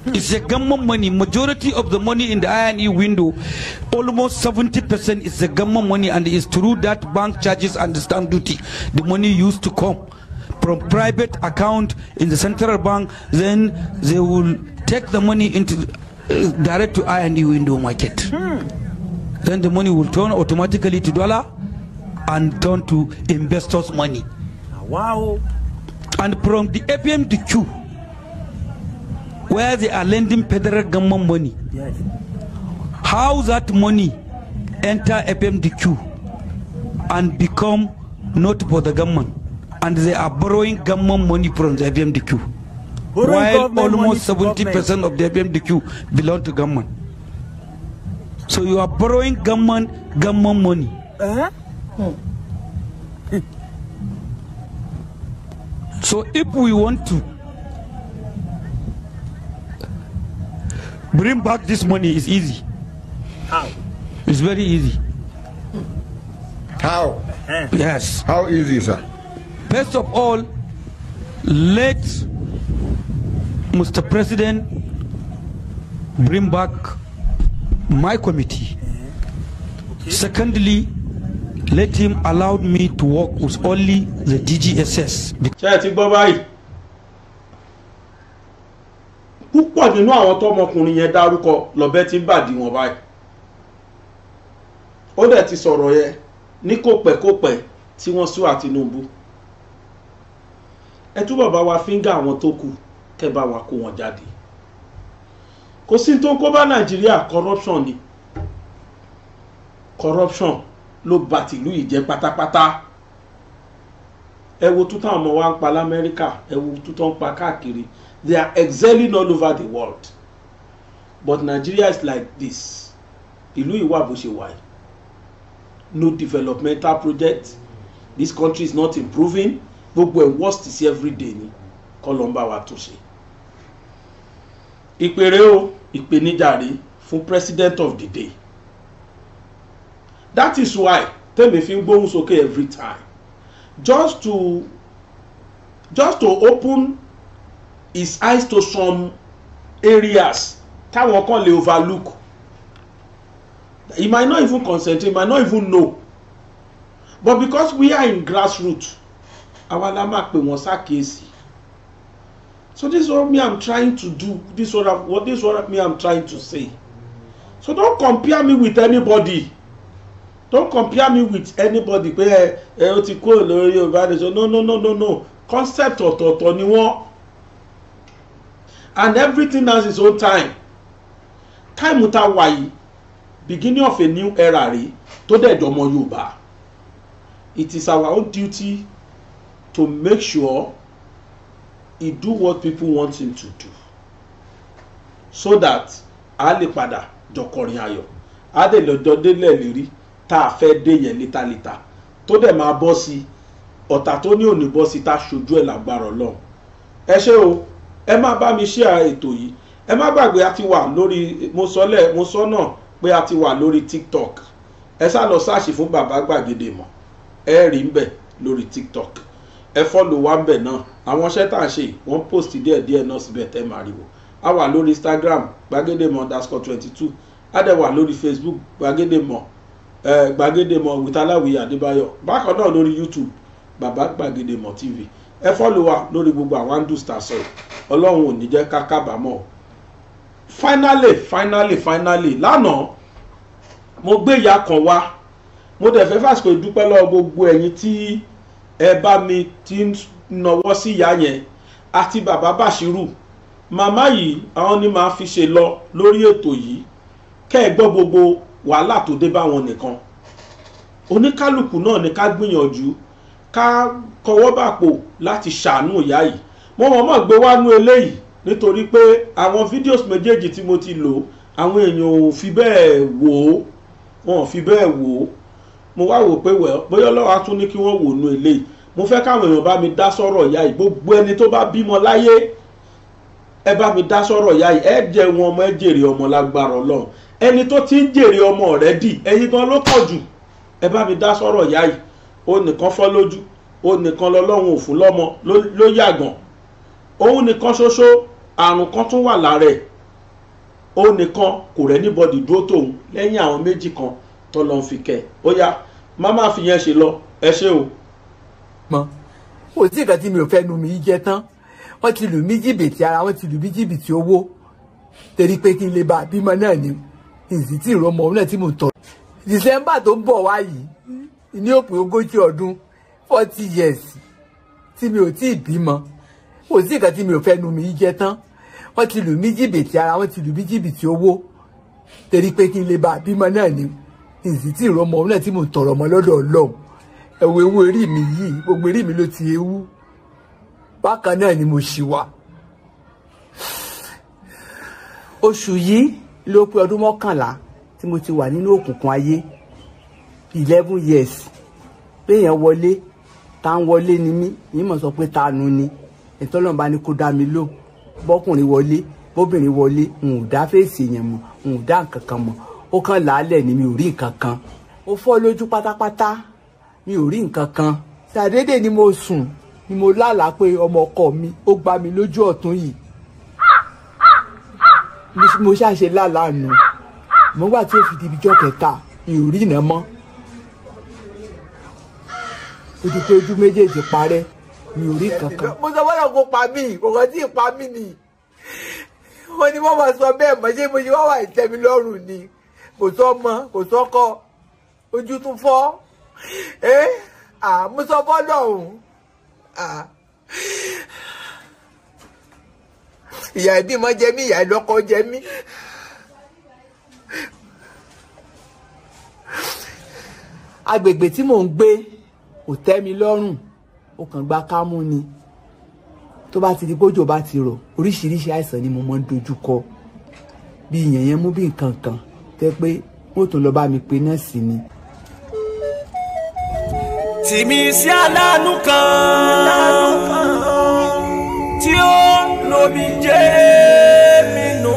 It's a government money. Majority of the money in the I&E window, almost 70% is the government money, and it's through that bank charges and the stamp duty. The money used to come from private account in the central bank, then they will take the money into direct to I&E window market. Then the money will turn automatically to dollar and turn to investors' money. Wow. And from the FMDQ, where they are lending federal government money, how that money enter FMDQ and become not for the government, and they are borrowing government money from the FMDQ, while almost 70% of the FMDQ belong to government. So you are borrowing government money. So if we want to bring back this money, it's easy. How? It's very easy. How? Yes. How easy, sir? First of all, let Mr. President bring back my committee. Okay. Secondly, let him allow me to work with only the DGSS. Púpọ̀ nínú àwọn tọ́mọkùnrin yẹn dárúkọ lọ́bẹ tí ń bàdí wọn báyìí. Ó dẹ̀ ti sọ̀rọ̀ yẹn ní kòpẹ́kòpẹ́ tí wọ́n sún Tinunbu. Ẹ túbọ̀ bá wa fíńgà àwọn tó kù kẹ́ bá wa kó wọn jáde. Kò sí tó ń kó bá Nàìjíríà, corruption ni. Corruption ló bà tìlú yìí jẹ́ pátápátá. Ẹ wo tútà ọmọ wa ń pa l'Amẹ́ríkà, ẹ wo tútà ń pa káàkiri. They are excelling all over the world. But Nigeria is like this. Ìlú ìwà bó ṣe wà. No developmental project. This country is not improving. Gbogbo ẹ̀ worst is every day ni. Kọ́lọ́mbà wa tó ṣe. Ìpèrè o, ìpèníjàre fún president of the day. That is why tẹ́mi fi ń gbóhùn sókè every time. Just to open his eyes to some areas táwọn kan lè overlook. He might not even concentrate, he might not even know. But because we are in grassroots, àwa la máa pè wọ́n ṣàkíyèsí. So this is what me I'm trying to do. This is what me I'm trying to say. So don't compare me with anybody. Don't compare me with anybody. Pé ó ti kó lórí Yorùbá nation. No. Concept ọ̀tọ̀ọ̀tọ̀ ni wọ́n. And everything has its own time. Time tá wà yìí, beginning of a new era rèé tó dẹ̀ jọmọ Yorùbá. It is our own duty to make sure he do what people want him to do, so that a lè padà jọkọrin ayọ̀, a dẹ̀ lọ́jọ́ délẹ̀ lérí tá a fẹ́ dé yẹn létálítà tó dẹ̀ máa bọ́ sí ọ̀tá tó ní òní bọ́ sí tá ṣojú ẹ̀ lágbára Ọlọ́run. Ẹ ṣé o, ẹ má bá mi share ètò yìí. Ẹ má gbàgbé a ti wà lórí mo sọ náà pé a ti wà lórí TikTok. Ẹ sá lọ search fún Bàbá Gbàgede Mọ̀, ẹ rí ń bẹ̀ lórí TikTok. Ẹ follow wa ń bẹ̀ náà. Àwọn iṣẹ́ tá à ń ṣe wọ́n post díẹ̀díẹ̀ náà síbẹ̀ tẹ́ máa rí wò. A wà lórí Instagram gbagedemo_22. A dẹ̀ wà lórí Facebook Gbagedemo with Aláwìyé Adébáyọ̀. Bákan náà lórí YouTube Bàbá Gbàgede Mọ̀ TV. Ẹ follow wa lórí gbogbo àwọn handles tá sọ. Ọlọ́run ò ní jẹ́ ká kábàámọ̀. Finally lánàá mo gbé ìyá kan wá. Mo dẹ̀ fẹ́ fàsìkò ìdúpẹ́ lọ́wọ́ gbogbo ẹ̀yin tí ẹ bá mi ti nawọ́ sí ìyá yẹn àti bàbá Bàṣírù. Màmá yìí àwọn ni màá fi ṣe lọ lórí ètò yìí. Kẹ́ ẹ gbọ́ gbogbo wàhálà tó dé bá wọn nìkan. Oníkálùkù náà ni ká gbìyànjú ká kọwọ́ bàpò láti ṣàánú ìyá yìí. Mo mọ̀ọ́mọ̀ gbé wá nú eléyìí nítorí pé àwọn fídíòs méjèèjì tí mo ti lò àwọn èèyàn ò fi bẹ́ẹ̀ wò ó, wọn ò fi bẹ́ẹ̀ wò ó. Mo wá wò pé bóyá Ọlọ́run á tún ní kí wọ́n wò nú eléyìí. Mo fẹ́ káwọn èèyàn bá mi dá sọ̀rọ̀ ìyá yìí. Gbogbo ẹni tó bá bímọ láyé ẹ bá mi dá sọ̀rọ̀ ìyá yìí. Ẹ jẹ wọn ọmọ, ẹ jèrè ọmọ lágbára Ọlọ́run. Ẹni tó ti ń jèrè ọmọ rẹ̀ dì ẹ̀yin gan ló pọ̀ jù. Ẹ bá mi dá sọ̀rọ̀ ìyá yìí. Ó nìkan fọ́ lójú, ó nìkan lọ́lọ́run ò fún lọ́mọ ló yàgàn. Òun nìkan ṣoṣo àrùn kan tún wà lára ẹ̀. Ó nìkan kò rẹ́ anybody dúró tóun lẹ́yìn àwọn méjì kan tó lọ́n fi kẹ́. Ó yá máma fi yẹn ṣe lọ. Ẹ ṣé o. Mọ kò sí nǹkan tí mi ò fẹ́ nu mi jẹ tán. Wọ́n ti lù mí jìbìtì ara, wọ́n ti lù mí jìbìtì owó. Torí pé kí n lè bá bímọ náà ni ìsì tí ìrọmọ náà tí mo tọ̀. December tó ń bọ̀ wá yìí ní òpin 40 ọdún 40 years tí mi ò tí ì bímọ. Kò sí nǹkan tí mi ò fẹ́ nu mi jẹ tán. Wọ́n ti lù mí jìbìtì ara, wọ́n ti lù mí jìbìtì owó. Torí pé kí n lè bá bímọ náà ni ìsì tí ìrọmọ náà tí mo tọrọ mọ́ lọ́dọ̀ Ọlọ́run. Ẹ̀wọ̀ ewu erí mi yìí, gbogbo erí mi ló ti ewu. Bákan náà ni mo ṣì wà. Oṣù yìí ló pé ọdún 11 tí mo ti wà nínú òkùnkùn ayé. 11 years. Béèyàn wọlé tá ń wọlé ni mí yín mọ̀ sọ pé ta nu ni ìtọ́lọ́run bá ní kó dá mi lò bọ́kùnrin wọlé bóbìnrin wọlé n ò dá fèsì yẹn mọ̀ n ò dá nǹkan kan mọ̀ ó kàn làálẹ̀ ni mi ò rí nǹkan kan ó fọ́ lójú pátápátá mi ò rí nǹkan kan ṣàdédé ni mo sùn ni mo lálàá pé ọmọ ọkọ mi ó gbá mi lójú ọ̀tún yìí mo ṣàṣe lálàá nù mo gbà tí ó fi di ibijọ́ kẹta mi ò rí iná mọ́ ojú pé ojú méjèèjì parẹ́ mi ò rí kankan. mo sọ fọlọ kó pa mí kòkàn tí ì pa mí ni wọ́n ní wọ́n máa sọ bẹ́ẹ̀ mọ̀ ṣé mo ṣe wá wà ìtẹ́mi lọ́rùn ni kò sọ́mọ kò sọ́kọ ojú tún fọ́ mo sọ fọ́lọ̀ ọ̀hún ìyá ìbímọ jẹ mí ìyá ìlọ́kọ jẹ mí. agbègbè tí mò ń gbé kò tẹ́ mi lọ́rùn ó kàn gba kámú ni tó bá ti di bójò bá ti rọ̀ oríṣiríṣi àìsàn ni mo máa ń dojú kọ bí yẹn mú bí nǹkan kan tẹ́ pé wọ́n tún lọ bá mi pe nọ́ọ̀sì ni. tìmí sí aláàánú kan tí ó lómi jẹ́ mi nù.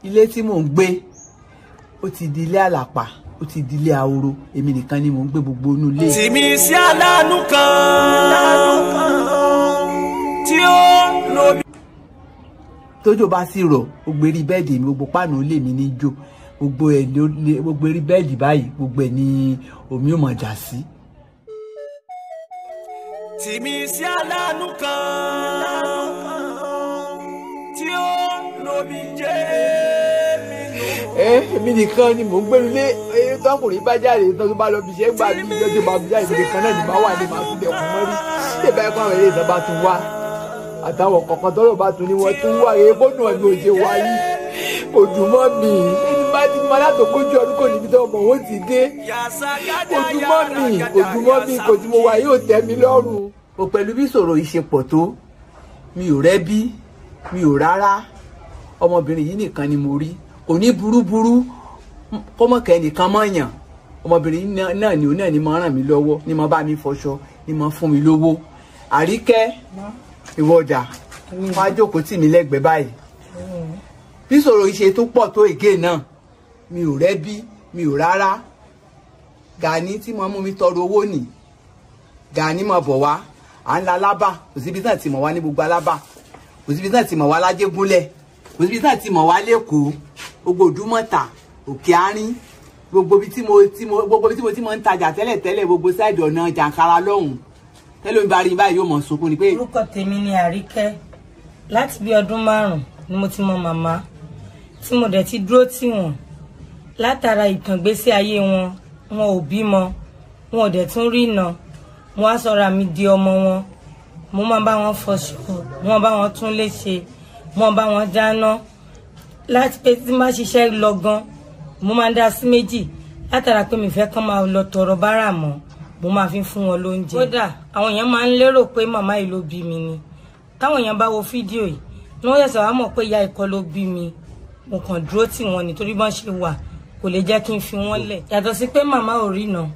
ilé tí mò ń gbé ó ti di ilé àlàpà ó ti di ilé ahoro èmi nìkan ni mò ń gbé gbogbo inú ilé. tìmí sí aláàánú kan tí ó lómi. tójò bá sì rọ̀ gbogbo eré bẹ́ẹ̀dì mi gbogbo páànù ilé mi ní jó gbogbo eré bẹ́ẹ̀dì báyìí gbogbo ẹ̀ ní omi ò mọ̀ jà sí. tìmí sí aláàánú kan tí ó lómi jẹ́ mi nù. èmi nìkan ni mò ń gbẹ́nu lé tọkùnrin bá jáde tó bá lọ bí iṣẹ́ gbà mí lọ́jọ́ bá bí jáde nìkan náà ni màá wà ní màá fi lẹ̀kùn mọ́rí tí ìbá ẹ̀kọ́ àwọn eré ìtàn bá tún wá àtàwọn kọ̀ọ̀kan tọ́lọ̀ bá tún ní wọ́n tún wá èyí bónú ọ̀nà òjò wáyé kò dùn mọ́ mi ẹni bá ti mọ látòkójú ọdún kò níbi tó ọmọ òun ti dé kò dùn mọ́ mi kò tí mo wà yóò tẹ́ mi lọ́rùn. o pẹ̀lú bí ìṣòro ìṣepọ̀ tó mi ò rẹ́bí mi ò rárá ọmọbìnrin yìí nìkan ni mo rí kò ní burúburú kó mọ̀ kẹ́ nìkan mọ̀ yàn ọmọbìnrin náà ni òun náà ni mo ràn mí lọ́wọ́ ni mo bá mi fọṣọ ni mo fún mi lówó. Àríkẹ́ ìwọ́dà wá jókòó tì mí lẹ́gbẹ̀ẹ́ báyìí bí ìṣòro ìṣe tó pọ̀ tó ègé náà mi ò rẹ́bí mi ò rárá Gani tí mo mú mi tọrọ owó nì Gani mo bọ̀ wá à ń la lábà kò síbi náà ti mọ̀ wá ní gbogbo alábà kò síbi náà ti mọ̀ wá lájégúnlẹ̀ kò síbi náà ti mọ̀ wá lẹ́kọ̀ọ́ gbogbo Òdúmọ̀tà Òkè Àárín gbogbo bí tí mo ti ń tajà tẹ́lẹ̀ gbogbo sáìdì ọ̀nà Jàǹkàrà lọ́hùn tẹ́lẹ̀ mi bá rí báyìí yóò mọ̀ sunkún ni pé. Orúkọ tèmi ni Àríkẹ́ láti bí ọdún 5 ni mo ti mọ màmá tí mo dẹ̀ ti dúró tì wọ́n látara ìtàngbésí ayé wọn ò bímọ wọn ò dẹ̀ tún rí iná mo wá sọra mi di ọmọ wọn mo máa bá wọn fọṣọ mo bá wọn tún lé ṣe mo bá wọn dáná láti pé tí má ṣiṣẹ́ lọ gan mo máa ń dá sí méjì látara pé mi fẹ́ kán máa lọ tọrọ bárà mọ́ mo máa fi fún wọn lóúnjẹ. Kódà àwọn èèyàn máa ń lérò pé màmá yìí ló bí mi ni táwọn èèyàn bá wo fídíò yìí ni wọ́n ṣẹ̀ṣẹ̀ wá mọ̀ pé ìyá ìkọ́ ló bí mi mo kàn dúró tì wọ́n nítorí bọ́n ṣe wà kò lè jẹ́ kí n fi wọ́n lẹ̀ yàtọ̀ sí pé màmá ò rí náà.